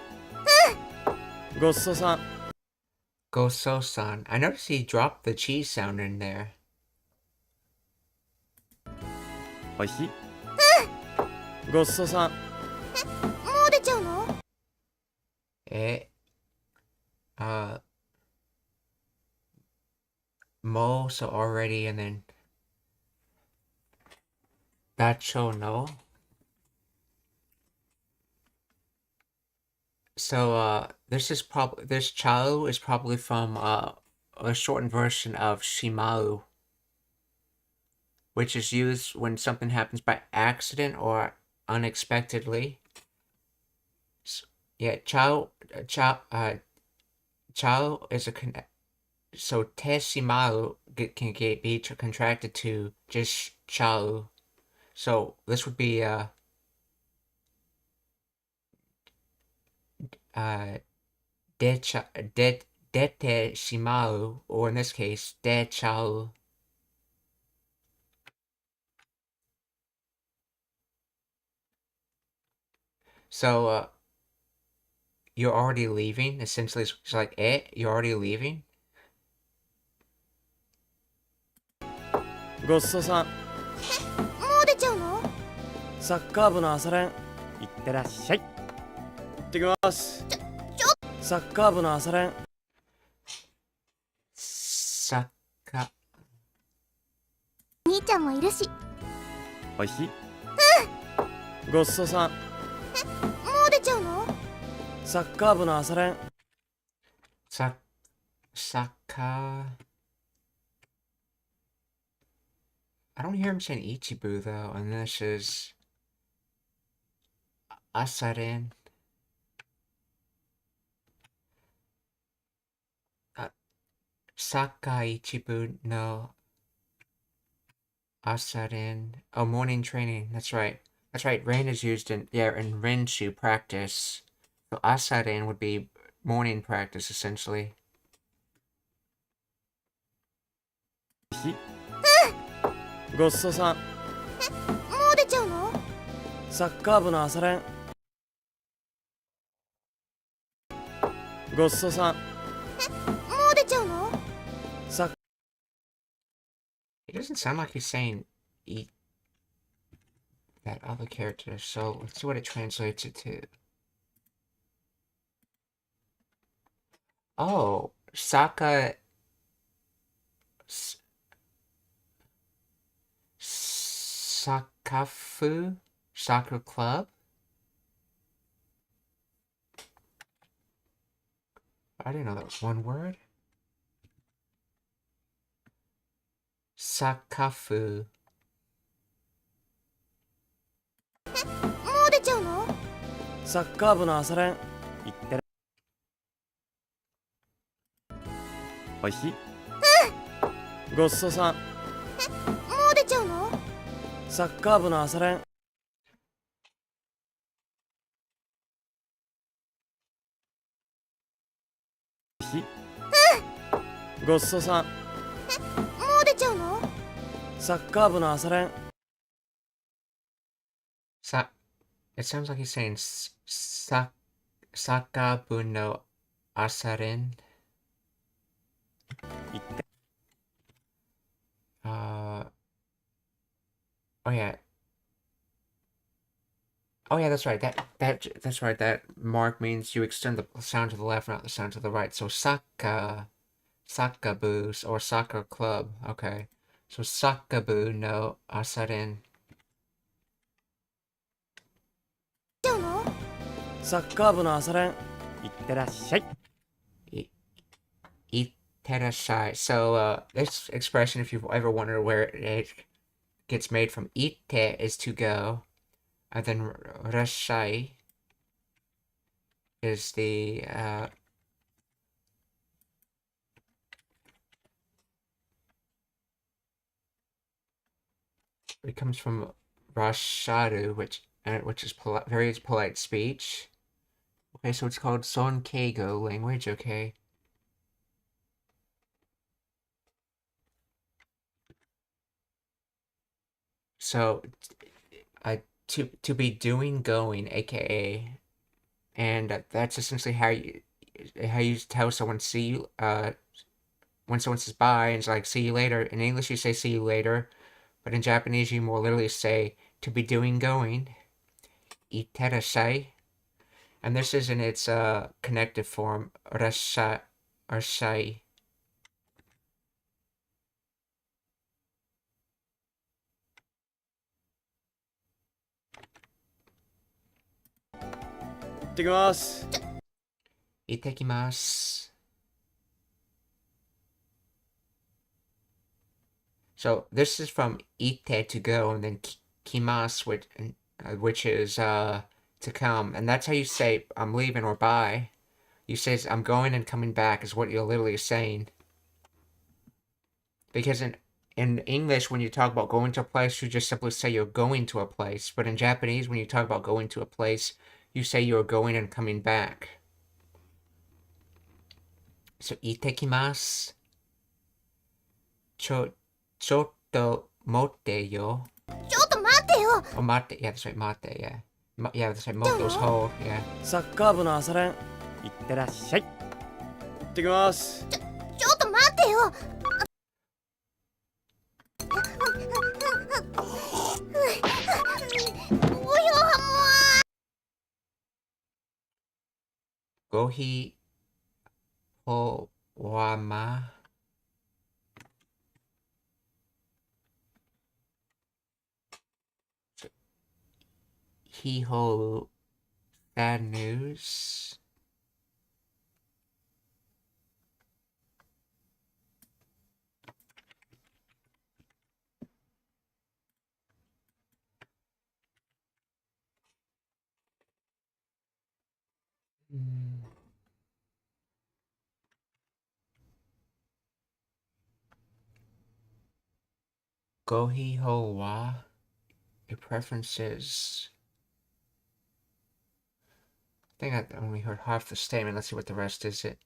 C: ごちそうさん。
A: Goso-san. I noticed he dropped the cheese sound in there.
C: おいしい。ごちそうさん。
B: もう出ちゃうの？Mo,
A: so already, and then Dacho no. So, this Chao is probably from a shortened version of Shimau, which is used when something happens by accident or unexpectedly. Yeah, Chao is so Te Shimau can be contracted to just Chao. So this would be Dete Shimau, or in this case, De Chao. So, you're already leaving? Essentially, it's like, you're already leaving?
C: ごちそうさん。
B: もう出ちゃうの？
C: サッカー部の朝練。いってらっしゃい。行ってきます。サッカー部の朝練。
B: 兄ちゃんもいるし。
C: おいしい。ごちそうさん。
B: もう出ちゃうの？
C: サッカー部の朝練。
A: Saka. I don't hear him saying Ichibu though, and this is Asaren. Saka Ichibu no Asaren. Oh, morning training. That's right. That's right. Rain is used in Renshu practice. So Asaren would be morning practice essentially.
C: ごちそうさん。
B: もう出ちゃうの？
C: サッカー部の朝練。ごちそうさん。
B: もう出ちゃうの？
C: サッ
A: It doesn't sound like he's saying eat that other character, so let's see what it translates it to. Oh, Sakafu Soccer Club? I didn't know that was one word. Sakafu.
B: もう出ちゃうの？
C: サッカー部の朝練。いってら。おいしい。ごちそうさん。
B: もう出ちゃうの？
C: サッカー部の朝練。ごちそうさん。
B: もう出ちゃうの？
C: サッカー部の朝練。
A: It sounds like he's saying Sakabu no Asaren.
C: いって。
A: Oh yeah. Oh yeah, that's right. That's right. That mark means you extend the sound to the left, not the sound to the right. So Sakabu or soccer club. Okay. So Sakabu no Asaren.
B: ちゃうの？
C: サッカー部の朝練いってらっしゃい。
A: Iterashai. So this expression, if you've ever wondered where it gets made from, ite is to go, and then rashai is the it comes from rasharu, which is very polite speech. Okay, so it's called Sonkeigo language. Okay. So, to be doing going, aka, and that's essentially how you tell someone see you when someone says bye and it's like see you later. In English you say see you later, but in Japanese you more literally say to be doing going, iterashai, and this is in its connective form, rashai.
C: 行ってきます。
A: 行ってきます。So this is from ite to go, and then kimas, which is to come, and that's how you say I'm leaving or bye. You say I'm going and coming back is what you're literally saying. Because in English, when you talk about going to a place, you just simply say you're going to a place. But in Japanese, when you talk about going to a place, you say you're going and coming back. So itekimasu. ちょっと motte yo.
B: ちょっと待ってよ。
A: Oh, mate. Yeah, that's right. Mate. Yeah. Yeah, that's right. Motto's hold. Yeah.
C: サッカー部の朝練いってらっしゃい。行ってきます。
B: ちょっと待ってよ。およ
A: ごひほわま。He ho bad news. Gohi ho wa. Your preferences. I think I only heard half the statement. Let's see what the rest is. It.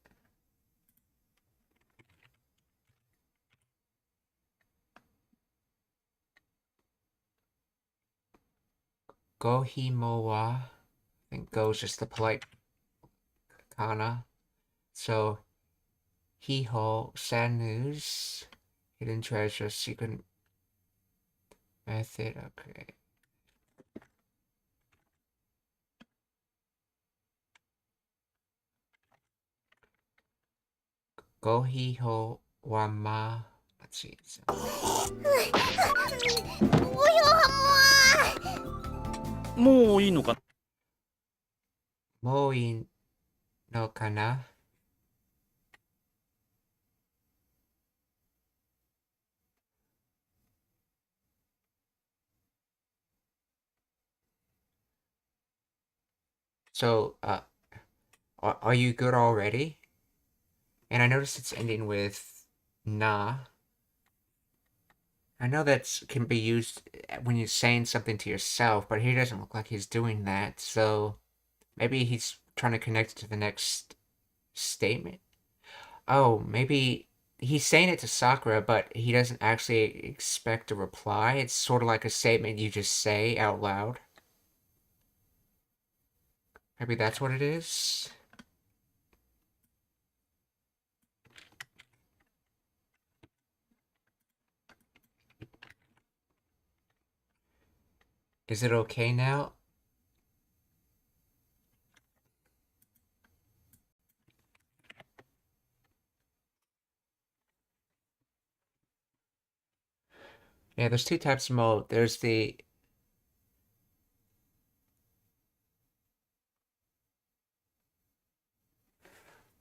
A: Gohi mo wa. I think go is just the polite kana. So, he ho, sad news, hidden treasure, secret method. Okay. Gohi ho wa ma. Let's see. So,
B: およ
C: もういいのか。
A: moi no kana. So, are you good already? And I noticed it's ending with na. I know that can be used when you're saying something to yourself, but he doesn't look like he's doing that, so maybe he's trying to connect it to the next statement. Oh, maybe he's saying it to Sakura, but he doesn't actually expect a reply. It's sort of like a statement you just say out loud. Maybe that's what it is. Is it okay now? Yeah, there's two types of mo. There's the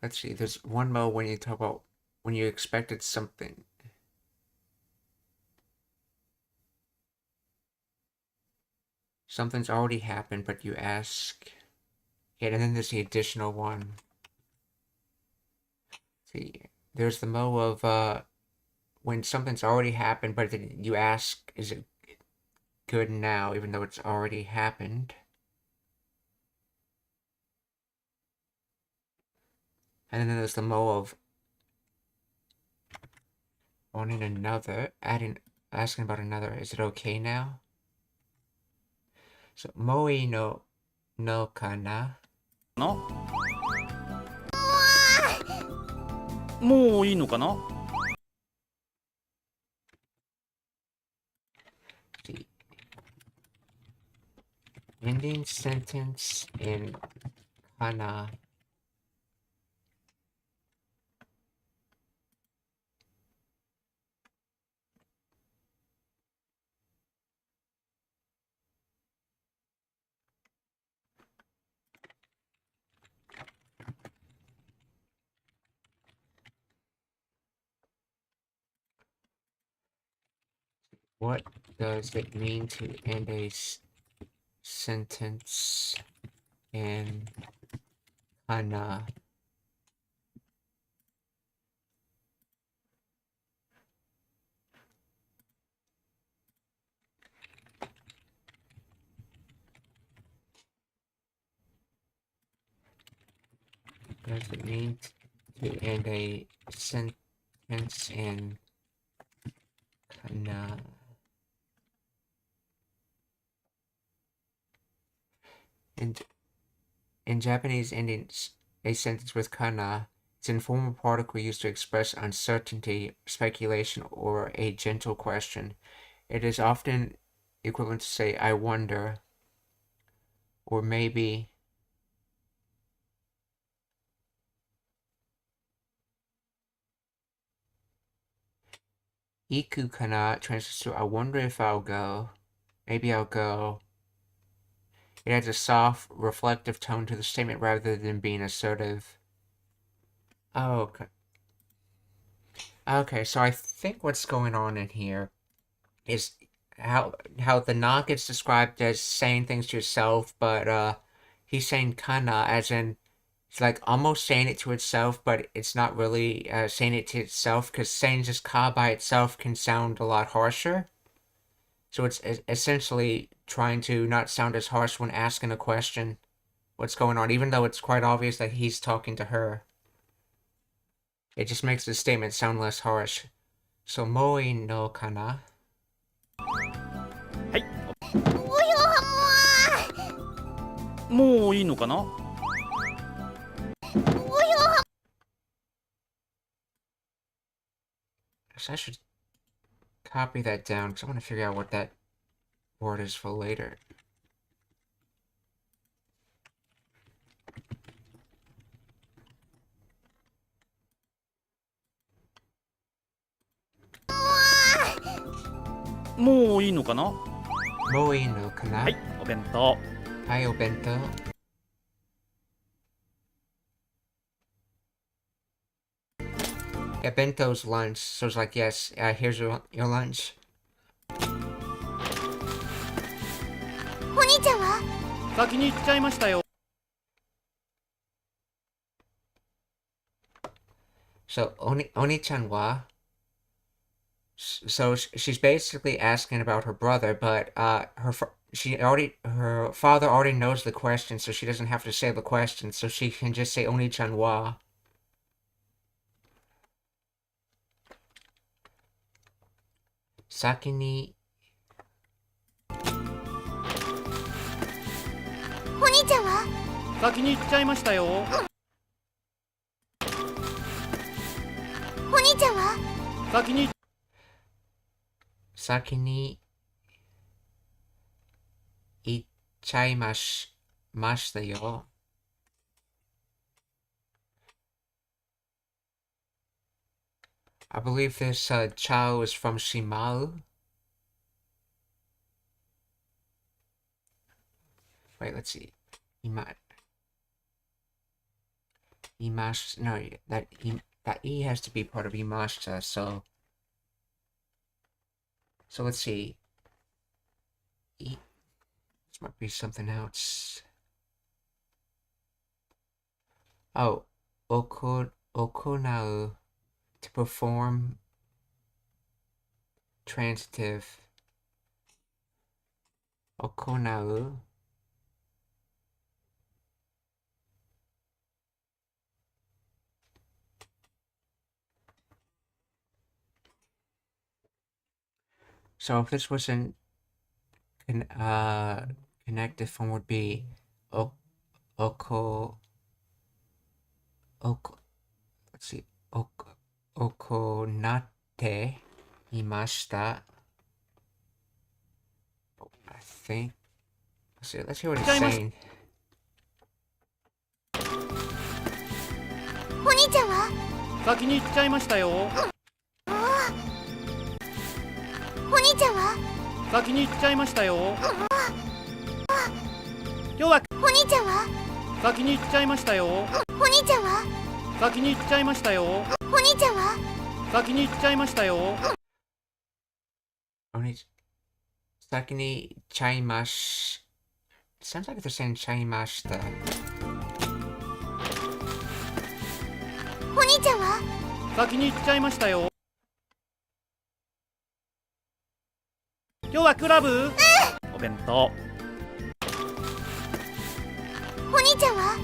A: let's see, there's one mo when you talk about when you expected something. Something's already happened, but you ask. Yeah, and then there's the additional one. See, there's the mo of when something's already happened, but then you ask, is it good now, even though it's already happened? And then there's the mo of wanting another, asking about another. Is it okay now? So moi no kana.
C: なもういいのかな
A: The ending sentence in kana. What does it mean to end a sentence in kana? Does it mean to end a sentence in kana? In Japanese, ending a sentence with kana, it's an informal particle used to express uncertainty, speculation, or a gentle question. It is often equivalent to say, I wonder, or maybe. Iku kana translates to I wonder if I'll go. Maybe I'll go. It adds a soft, reflective tone to the statement rather than being assertive. Oh, okay. Okay, so I think what's going on in here is how the na gets described as saying things to yourself, but he's saying kana as in it's like almost saying it to itself, but it's not really saying it to itself because saying just ka by itself can sound a lot harsher. So it's essentially trying to not sound as harsh when asking a question. What's going on, even though it's quite obvious that he's talking to her. It just makes the statement sound less harsh. So moi no kana.
C: はいもういいのかな
A: I should copy that down because I want to figure out what that word is for later.
C: もういいのかな
A: Moi no kana.
C: はいお弁当
A: Hi, obento. Yeah, bento's lunch. So it's like, yes, here's your lunch.
B: お兄ちゃんは
C: 先に行っちゃいましたよ
A: So Oni-chan wa. So she's basically asking about her brother, but her father already knows the question, so she doesn't have to say the question, so she can just say Oni-chan wa. Saki ni
B: お兄ちゃんは
C: 先に行っちゃいましたよ
B: お兄ちゃんは
C: 先に
A: Saki ni ichaimashita yo. I believe this child is from Shimau. Wait, let's see. Imash. No, that E has to be part of Imashita. So let's see. This might be something else. Oh, okonau, to perform. Transitive. Okonau. So if this was an connective form, would be oko. Let's see. Okonate imashita. I think. Let's hear what he's saying.
B: お兄ちゃんは
C: 先に行っちゃいましたよ。
B: お兄ちゃんは
C: 先に行っちゃいましたよ。今日は
B: お兄ちゃんは
C: 先に行っちゃいましたよ。
B: お兄ちゃんは
C: 先に行っちゃいましたよ。
B: お兄ちゃんは
C: 先に行っちゃいましたよ。
A: 先にちゃいまし. Sounds like they're saying ちゃいました.
B: お兄ちゃんは
C: 先に行っちゃいましたよ。今日はクラブ？お弁当。
B: お兄ちゃんは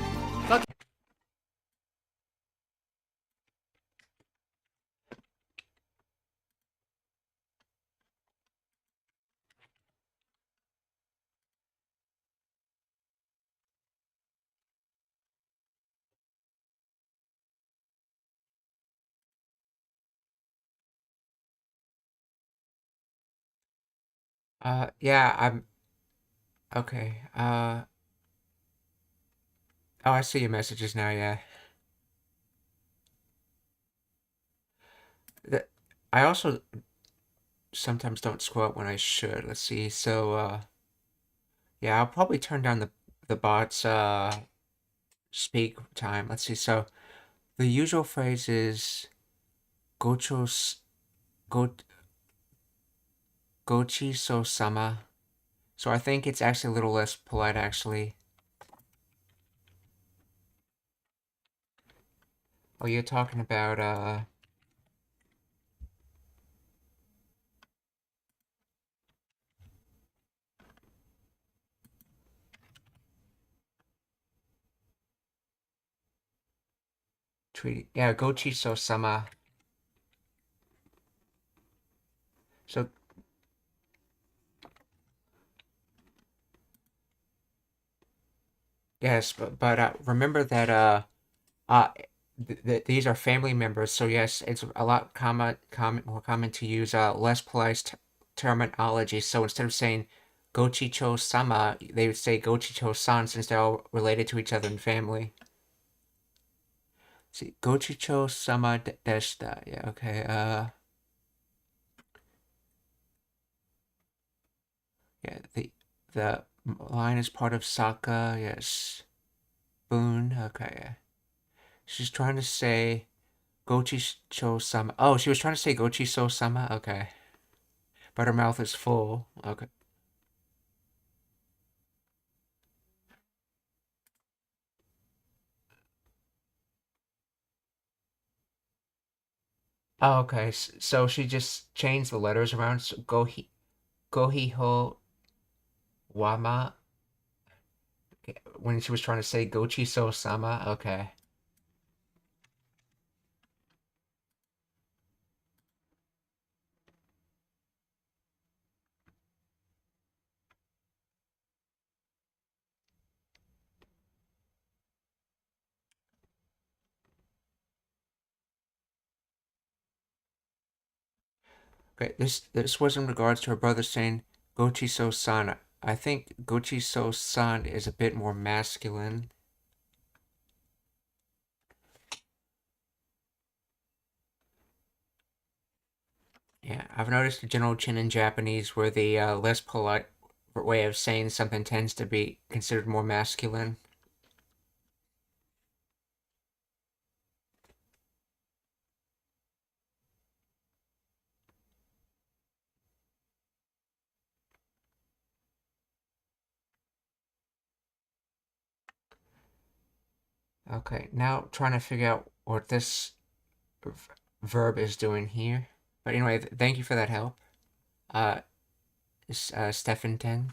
A: Yeah, I'm okay. Oh, I see your messages now. Yeah. I also sometimes don't scroll up when I should. Let's see. So, yeah, I'll probably turn down the bot's speak time. Let's see. So, the usual phrase is go gochi so sama. So I think it's actually a little less polite, actually. Oh, you're talking about, treaty. Yeah, gochi so sama. So, yes, but remember that, these are family members, so yes, it's a lot more common to use less polite terminology. So instead of saying Gochicho sama, they would say Gochicho san since they're all related to each other in family. See, Gochicho sama deshita. Yeah, okay. Yeah, the line is part of Saka. Yes, Boon. Okay. Yeah. She's trying to say Gochi-cho-sama. Oh, she was trying to say Gochi-so-sama? Okay. But her mouth is full. Okay. Oh, okay. So she just changed the letters around. So Gohi-ho Wama. When she was trying to say Gochi-so-sama? Okay. Okay, this was in regards to her brother saying Gochi-so-san. I think Gochi-so-san is a bit more masculine. Yeah, I've noticed the general chin in Japanese where the less polite way of saying something tends to be considered more masculine. Okay, now trying to figure out what this verb is doing here. But anyway, thank you for that help. Stefan 10.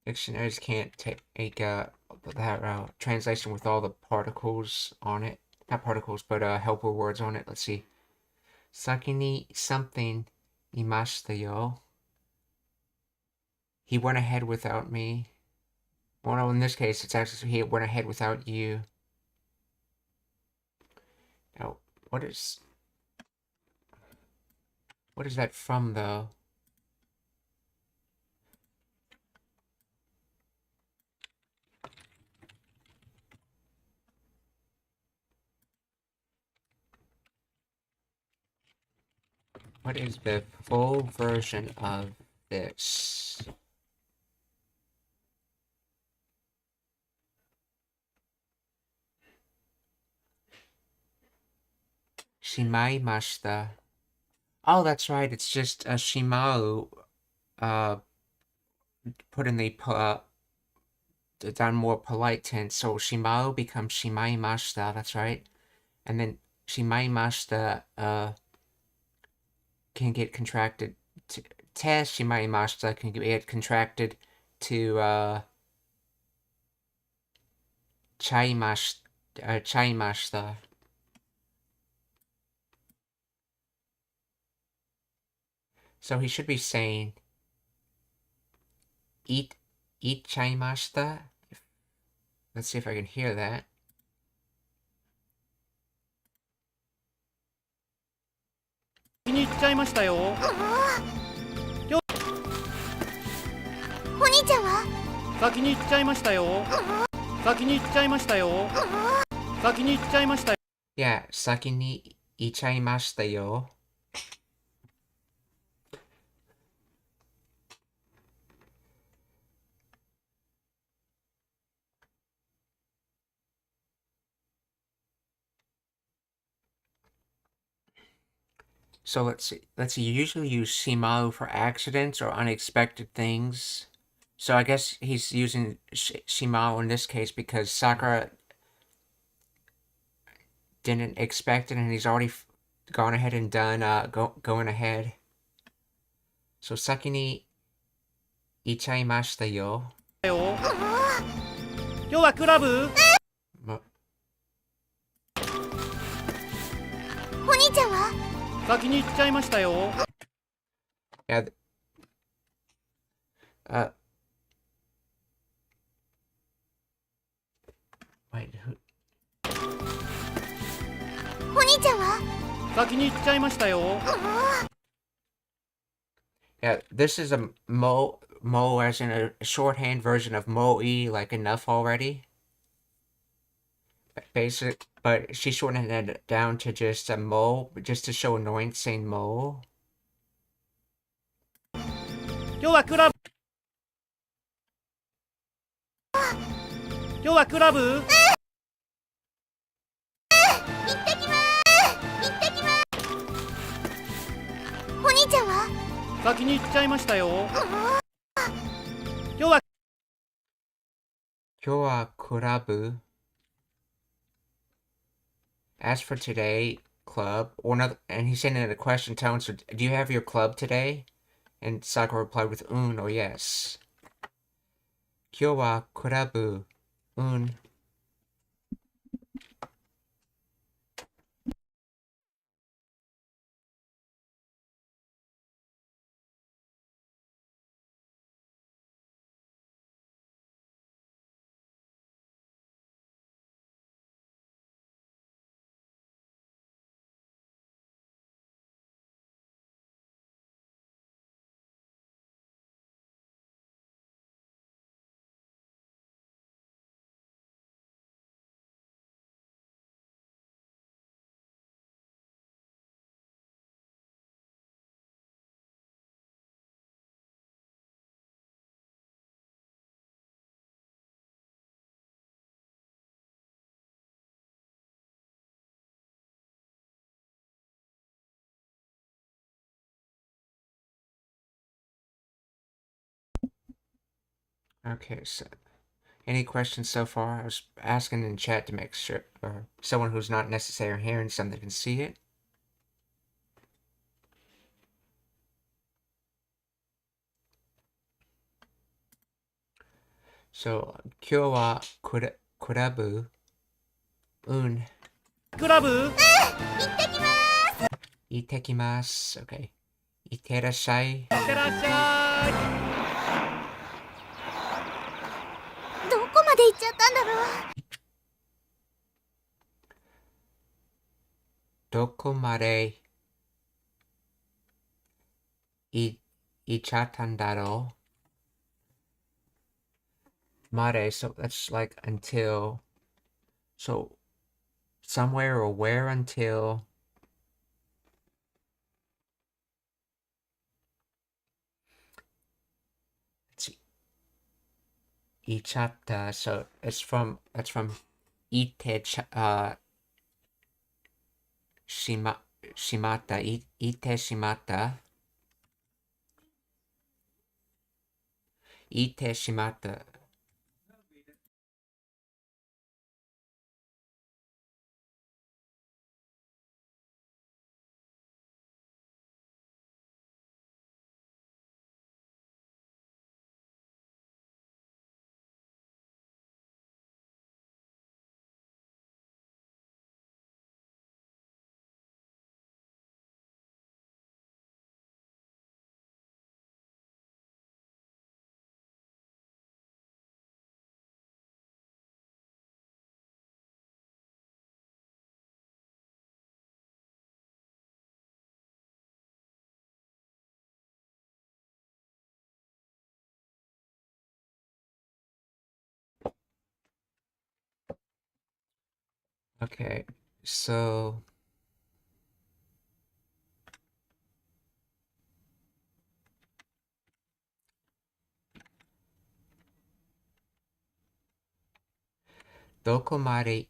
A: Dictionaries can't take that translation with all the particles on it. Not particles, but helper words on it. Let's see. Saki ni something imashita yo. He went ahead without me. Well, no, in this case, it's actually he went ahead without you. Now, what is that from, though? What is the full version of this? Shimaimashita. Oh, that's right. It's just a shimau put in the down more polite tense. So shimau becomes shimaimashita. That's right. And then shimaimashita can get contracted to te shimaimashita can get contracted to chaimashita. So he should be saying eat chaimashita. Let's see if I can hear that.
B: お兄ちゃんは
C: 先に行っちゃいましたよ。先に行っちゃいましたよ。先に行っちゃいましたよ。
A: Yeah, 先に行っちゃいましたよ。So let's see. You usually use shimau for accidents or unexpected things. So I guess he's using shimau in this case because Sakura didn't expect it, and he's already gone ahead and done going ahead. So saki ni ichaimashita yo.
C: 今日はクラブ？
B: お兄ちゃんは
C: 先に行っちゃいましたよ。
A: Yeah. Wait, who?
B: お兄ちゃんは
C: 先に行っちゃいましたよ。
A: Yeah, this is a mo as in a shorthand version of moe, like enough already. Basic, but she shortened it down to just a mo, just to show annoyance saying mo.
C: 今日はクラブ？今日はクラブ？
B: 行ってきますお兄ちゃんは
C: 先に行っちゃいましたよ。今日は
A: クラブ? As for today, club, or another, and he's saying it in a question tone, so do you have your club today? And Sakura replied with un or yes. 今日はクラブ un Okay, so any questions so far? I was asking in chat to make sure, or someone who's not necessarily hearing something can see it. So, 今日はクラブ、
C: クラブ
A: 行ってきます。Okay. いってらっしゃい。
C: いってらっしゃい。
B: どこまで行っちゃったんだろう。
A: どこまで行っちゃったんだろう。Mare, so that's like until. So somewhere or where until. Let's see. Ichata. So that's from ite shimata. Ite shimata. Ite shimata. Okay, so dokomare.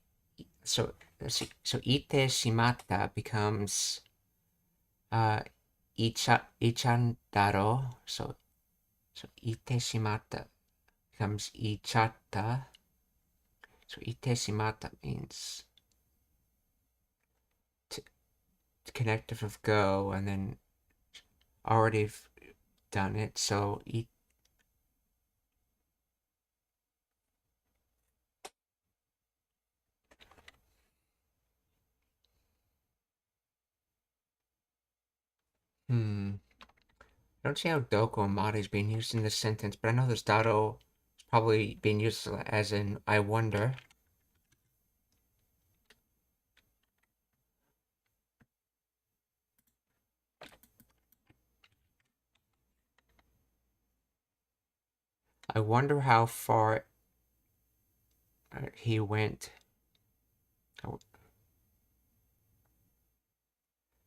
A: So let's see. So ite shimata becomes ichandaro. So ite shimata becomes ichata. So ite shimata means connective of go, and then already done it. So I don't see how doko and mare is being used in this sentence, but I know this dado is probably being used as in I wonder. I wonder how far he went.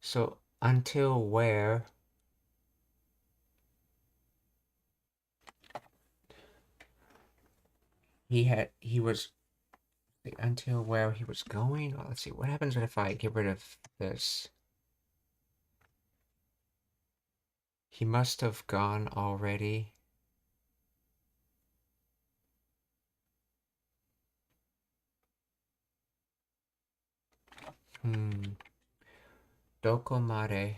A: So until where he was until where he was going. Oh, let's see what happens if I get rid of this. He must have gone already. Doko mare.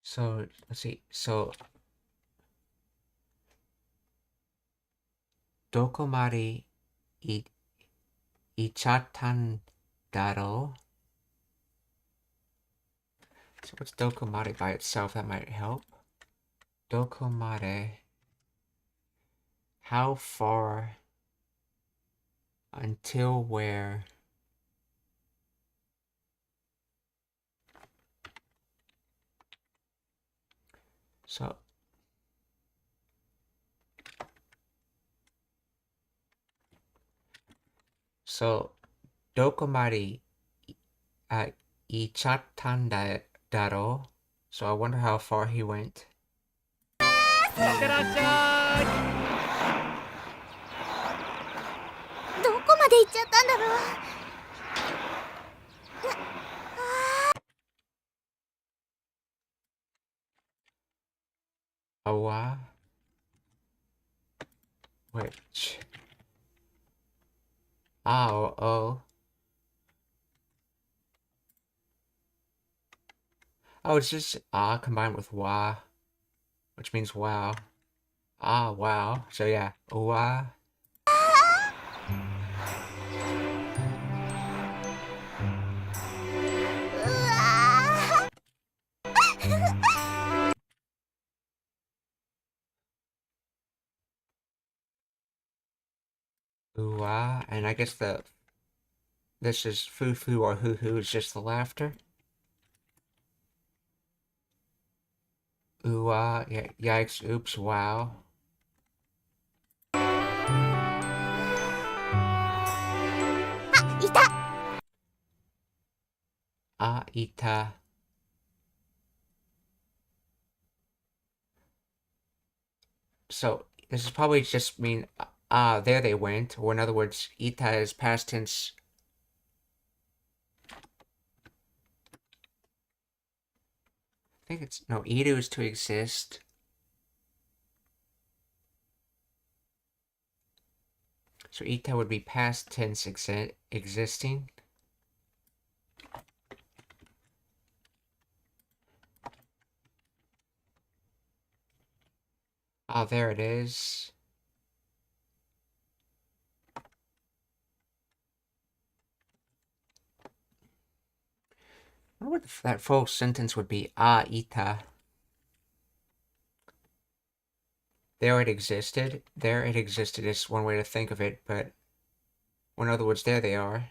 A: So let's see. So doko mare ichatan daro. So what's doko mare by itself? That might help. Doko mare. How far until where? So どこまで行っちゃったんだろう? So I wonder how far he went.
C: いってらっしゃい。
B: どこまで行っちゃったんだろう。
A: Awa? Which? Oh. Oh, it's just combined with wa, which means wow. Wow. So yeah, wa. Ooh-ah, and I guess this is foo-foo or hoo-hoo is just the laughter. Ooh-ah, yeah, yikes, oops, wow.
B: あ、いた。
A: Ita. So this is probably just mean there they went, or in other words, ita is past tense. I think it's no, iru is to exist. So ita would be past tense existing. Oh, there it is. I wonder what that full sentence would be. Ita. There it existed. There it existed is one way to think of it, but in other words, there they are.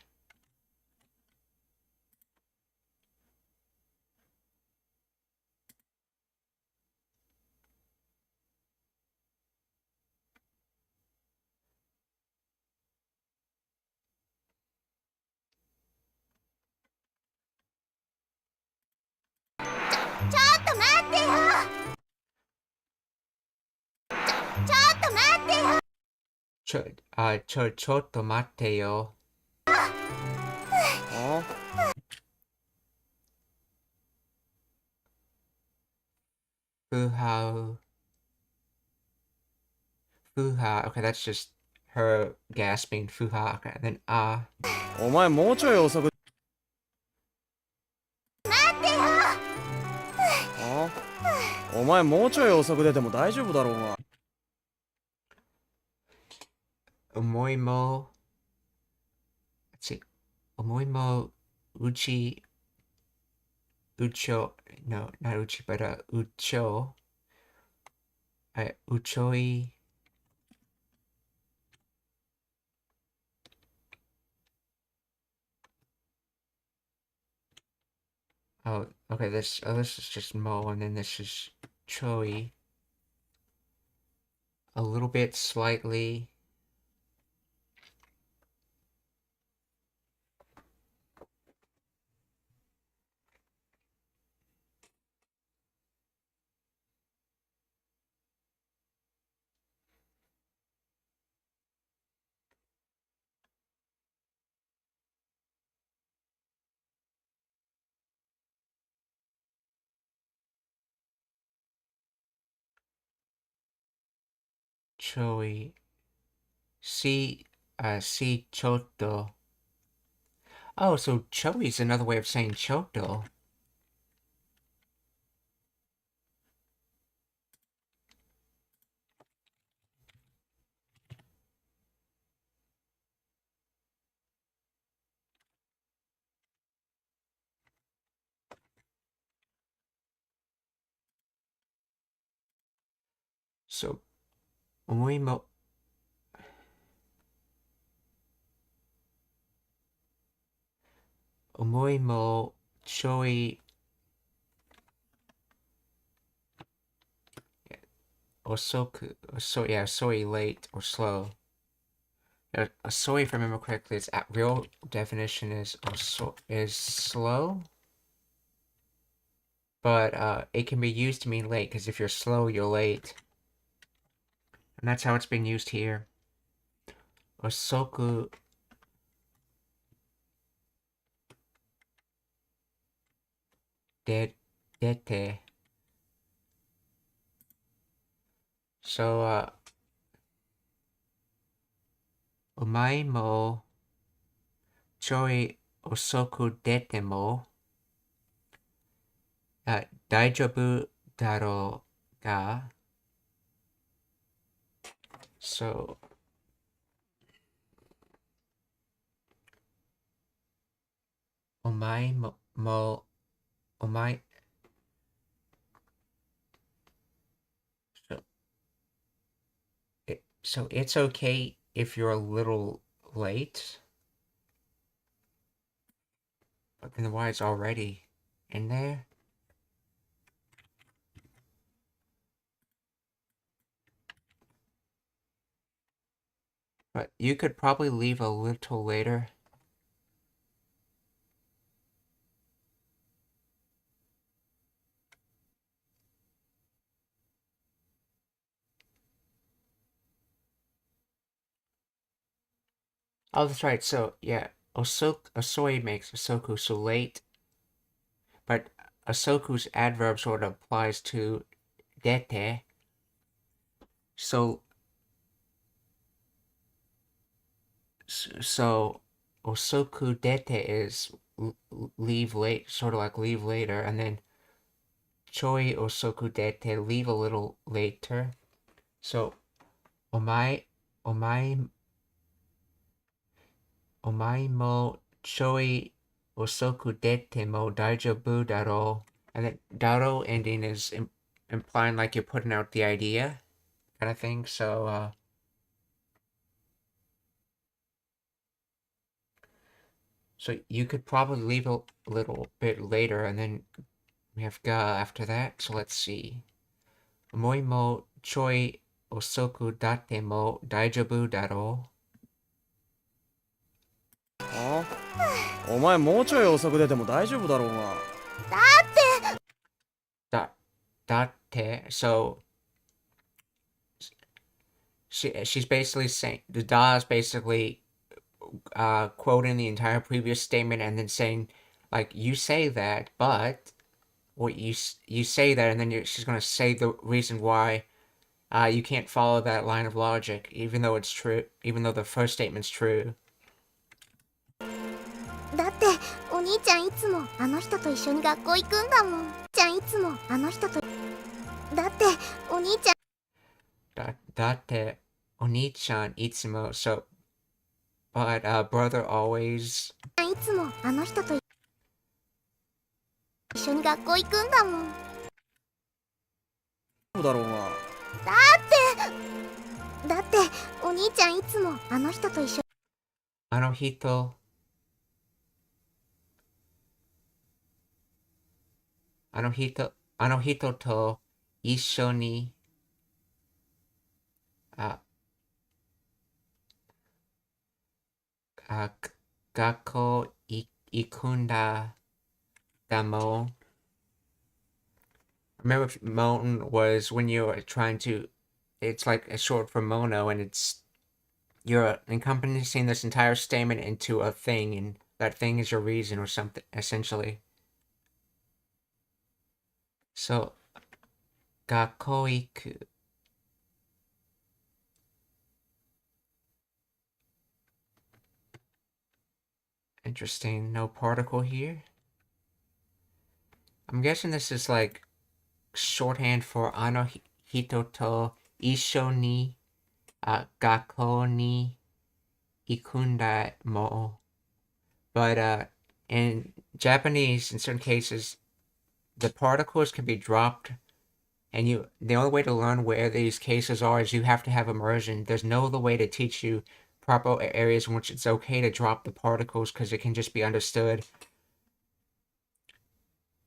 A: Chotto Matteo.
C: あ
A: Fuha. Okay, that's just her gasping. Fuha. Okay, and then
C: お前もうちょい遅く。お前もうちょい遅く出ても大丈夫だろうが。
A: Omoimo. Let's see. Omoimo Uchi. Ucho. No, not Uchi, but Ucho. Uchoi. Oh, okay, this is just Mo, and then this is Choi. A little bit, slightly. Choi. Si, si Choto. Oh, so Choi is another way of saying Choto. So, Omoimo. Omoimo Choi. Osoku. So, yeah, sorry, late or slow. Sorry if I remember correctly, its real definition is slow, but it can be used to mean late, because if you're slow, you're late. And that's how it's been used here. Osoku dete. So, お前もちょい遅く出ても大丈夫だろうが So お前もお前 So it's okay if you're a little late, but then why it's already in there? But you could probably leave a little later. Oh, that's right. So, yeah, Osoi makes Osoku so late, but Osoku's adverb sort of applies to dete. So Osoku dete is leave late, sort of like leave later, and then Choi Osoku dete, leave a little later. So, omae mo choi osoku dete mo daijoubu daro. And then daro ending is implying like you're putting out the idea, kind of thing. So, so you could probably leave a little bit later, and then we have ga after that. So let's see. Omoi mo choi osoku date mo daijoubu daro.
C: あお前もうちょい遅く出ても大丈夫だろうが。
A: Date. So she's basically saying the da is basically quoting the entire previous statement and then saying like you say that, but what you say that, and then she's gonna say the reason why you can't follow that line of logic, even though it's true, even though the first statement's true.
B: だってお兄ちゃんいつもあの人と一緒に学校行くんだもん。ちゃんいつもあの人とだってお兄ちゃん
A: Date oni-chan itsumo. So, but brother always.
B: いつもあの人と一緒に学校行くんだもん。
C: そうだろうが。
B: だってお兄ちゃんいつもあの人と一緒。
A: あの人と一緒に学校行くんだも。Remember, Moten was when you're trying to. It's like a short for mono, and you're encompassing this entire statement into a thing, and that thing is your reason or something, essentially. So, 学校行く. Interesting. No particle here. I'm guessing this is like shorthand for ano hito to isho ni gakko ni ikunda mo. But in Japanese, in certain cases, the particles can be dropped, and the only way to learn where these cases are is you have to have immersion. There's no other way to teach you proper areas in which it's okay to drop the particles, because it can just be understood.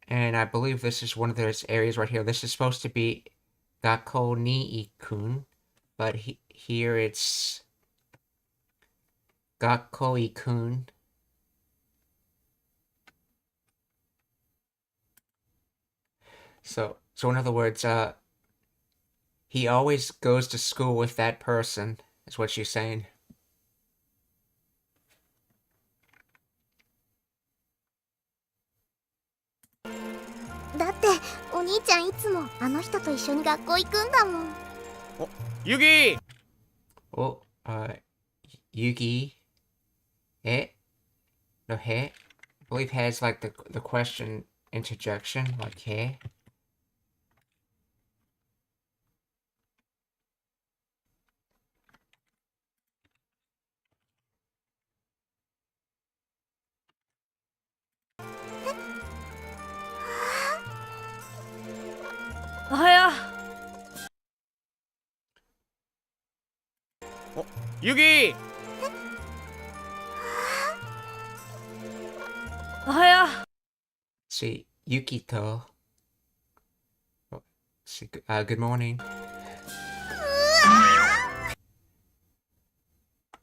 A: And I believe this is one of those areas right here. This is supposed to be gakko ni ikun, but here it's Gakkoi-kun. So in other words, he always goes to school with that person, is what she's saying.
B: だってお兄ちゃんいつもあの人と一緒に学校行くんだもん。
C: お、ユギ
A: Oh, Yugi. No, he. I believe he has like the question interjection, like he.
C: Ohaya. お、ユギ Ohaya.
A: See, Yukito. Oh, see, good morning.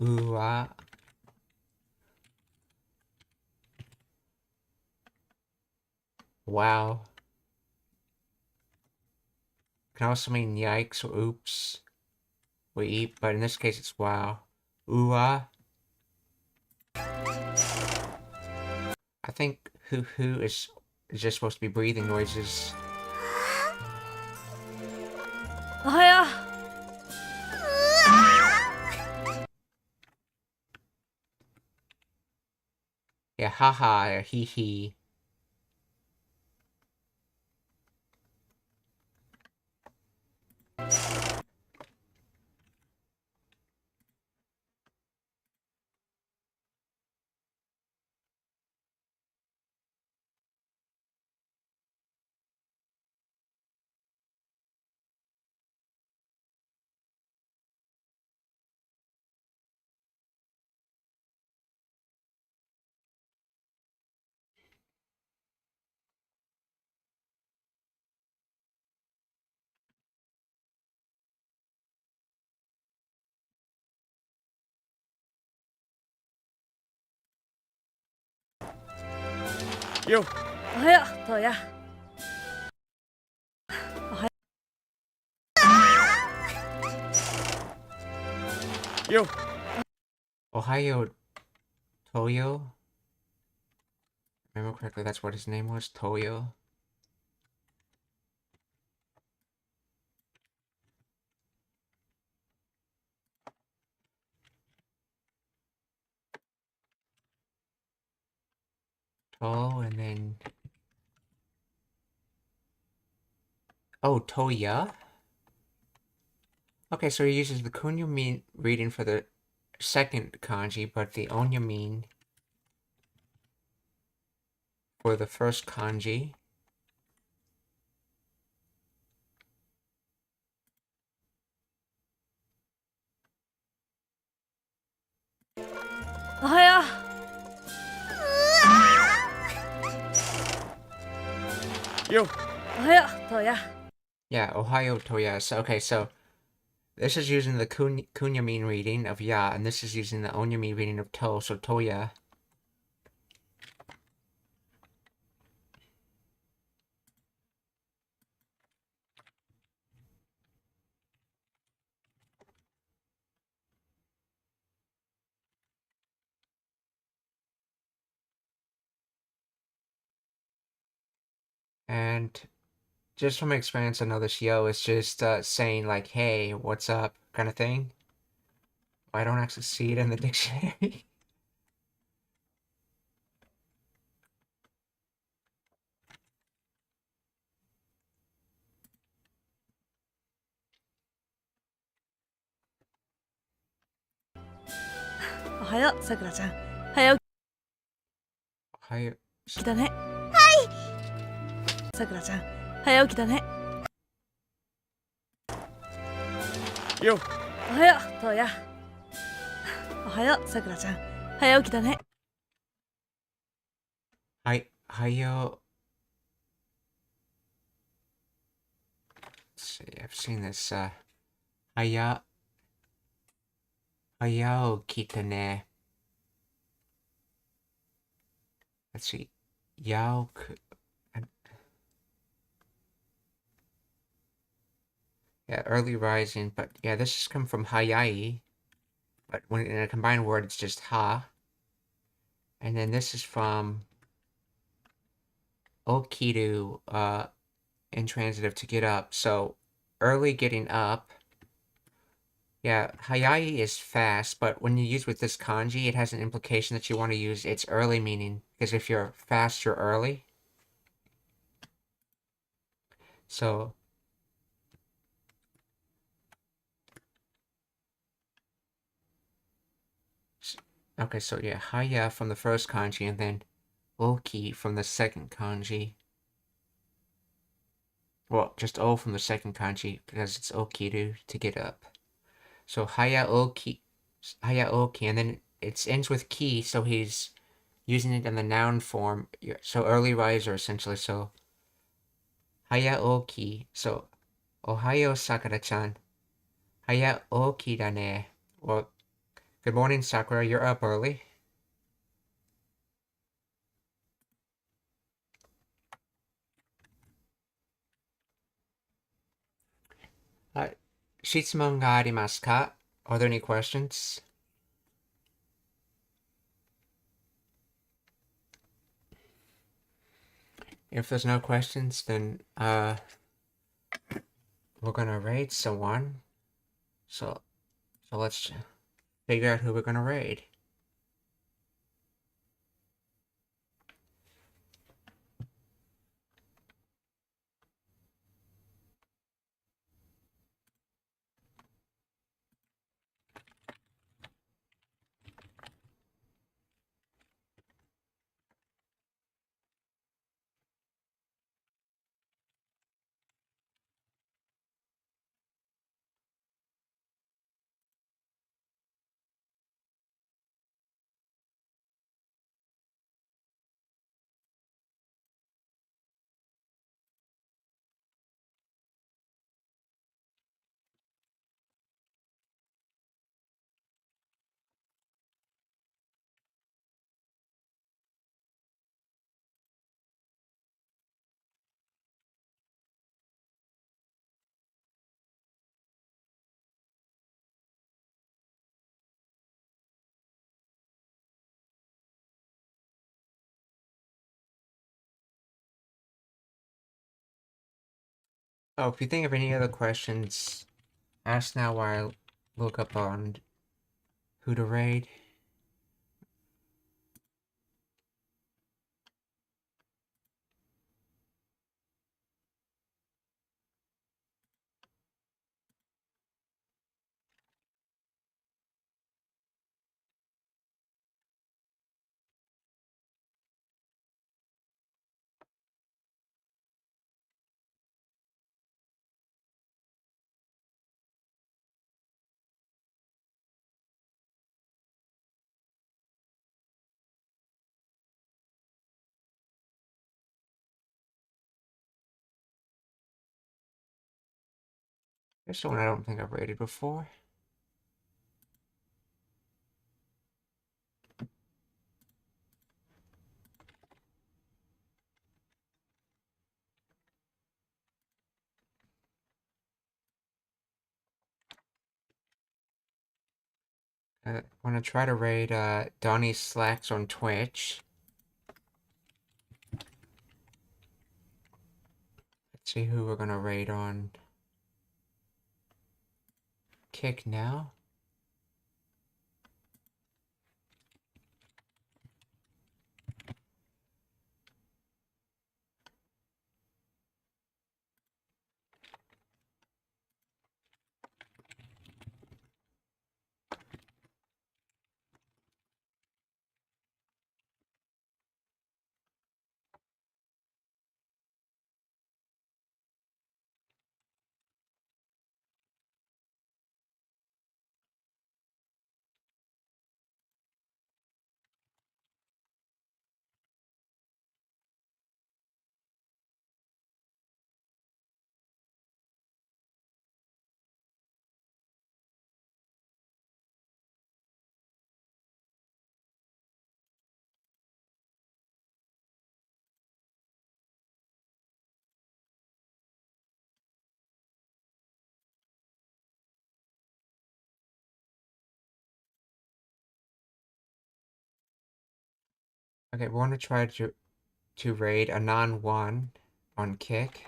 A: Ooh, wow. Can also mean yikes or oops. We eat, but in this case it's wow. Ooh, I think hoo is just supposed to be breathing noises.
C: Ohaya.
A: Yeah, haha or hee hee.
C: Yo. Ohaya, Toya. Ohaya. Yo.
A: Ohio Toyo. Remember correctly, that's what his name was, Toyo. To, and then... Oh, Toya? Okay, so he uses the kunyomin reading for the second kanji, but the onyamin for the first kanji.
C: Ohaya. Yo. Ohaya, Toya.
A: Yeah, Ohio Toya. So, okay, so this is using the kunyamin reading of ya, and this is using the onyamin reading of to, so Toya. And just from experience, I know this yo is just saying like, hey, what's up, kind of thing. I don't actually see it in the dictionary.
C: Ohaya, Sakura-chan. Hayao.
A: Ohio.
C: 起きだね。さくらちゃん、早起きだね。よ。おはよう、とうや。おはよう、さくらちゃん。早起きだね。
A: Hayo. Let's see, I've seen this. Hayao kitane. let's see, Yaoku. Yeah, early rising, but yeah, this has come from Hayai. But when in a combined word, it's just ha. And then this is from Okiru, intransitive to get up. So early getting up. Yeah, Hayai is fast, but when you use with this kanji, it has an implication that you want to use its early meaning. Because if you're fast, you're early. So, okay, so yeah, Haya from the first kanji, and then Oki from the second kanji. Well, just O from the second kanji, because it's Okiru to get up. So Haya Oki, and then it ends with ki, so he's using it in the noun form. So early riser, essentially. So Haya Oki. So Ohayo Sakura-chan. Haya Oki da ne. Well, good morning, Sakura. You're up early. Uh, 質問がありますか? Are there any questions? If there's no questions, then we're gonna raid someone. So let's figure out who we're gonna raid. Oh, if you think of any other questions, ask now while I look up on who to raid. There's someone I don't think I've raided before. I want to try to raid Donnie Slacks on Twitch. Let's see who we're gonna raid on Kick now. Okay, we want to try to raid a non-1 on kick.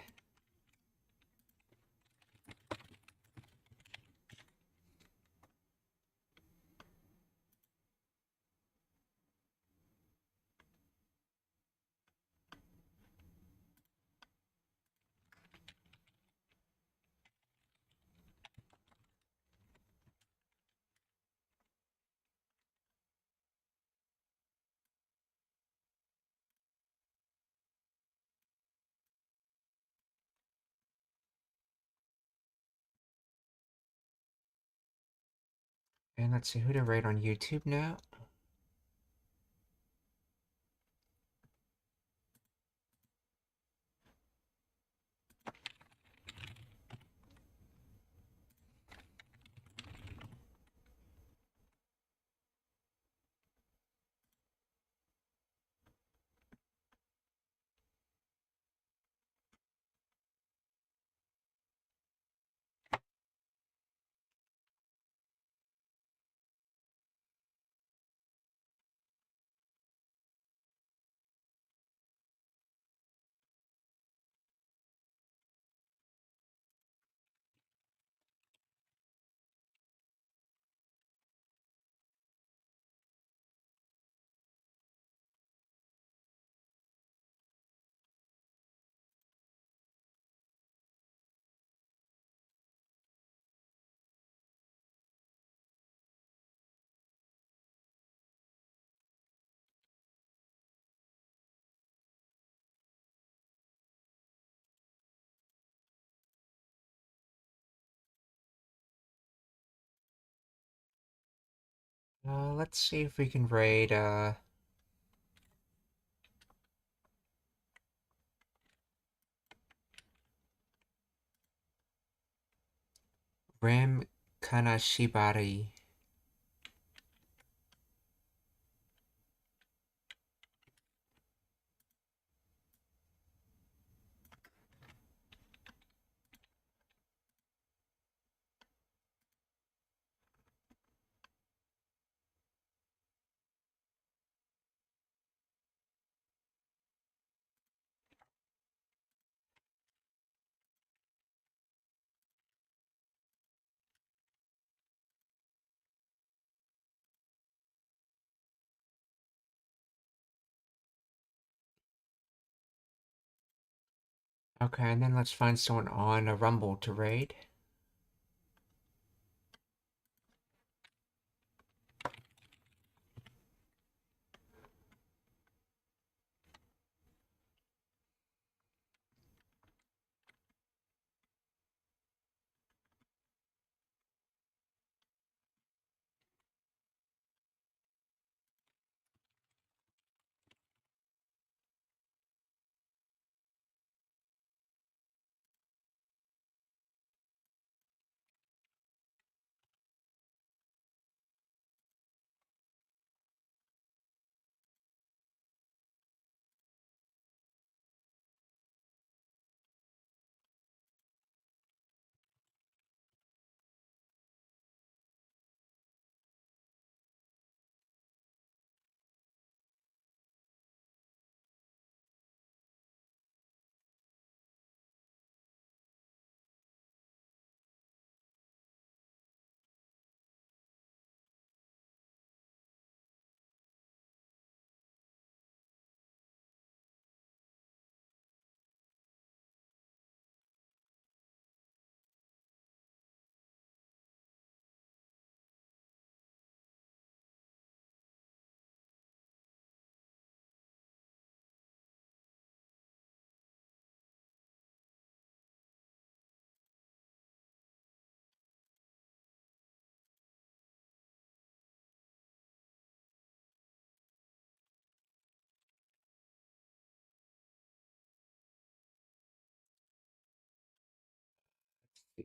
A: And let's see who to raid on YouTube now. Let's see if we can raid, Ram Kanashibari. Okay, and then let's find someone on a Rumble to raid.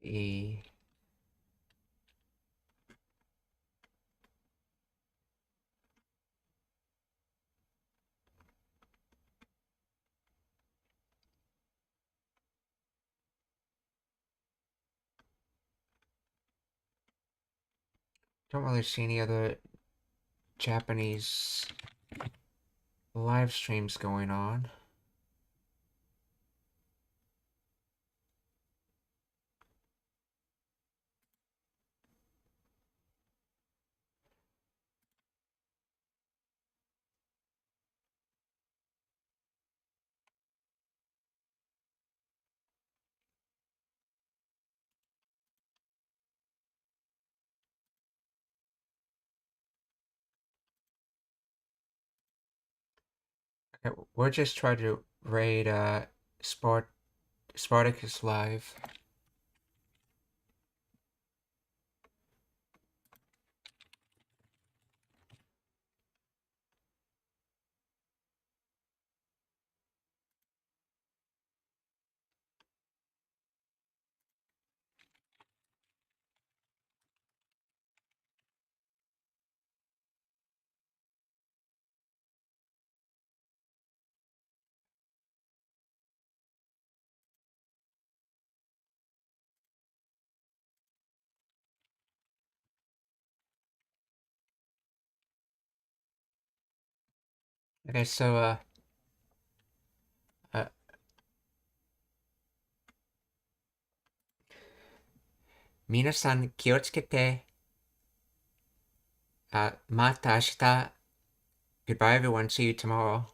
A: E. Don't really see any other Japanese live streams going on. Okay, we're just trying to raid Spartacus live. Okay, so uh, 皆さん気をつけて、また明日。Goodbye everyone, see you tomorrow.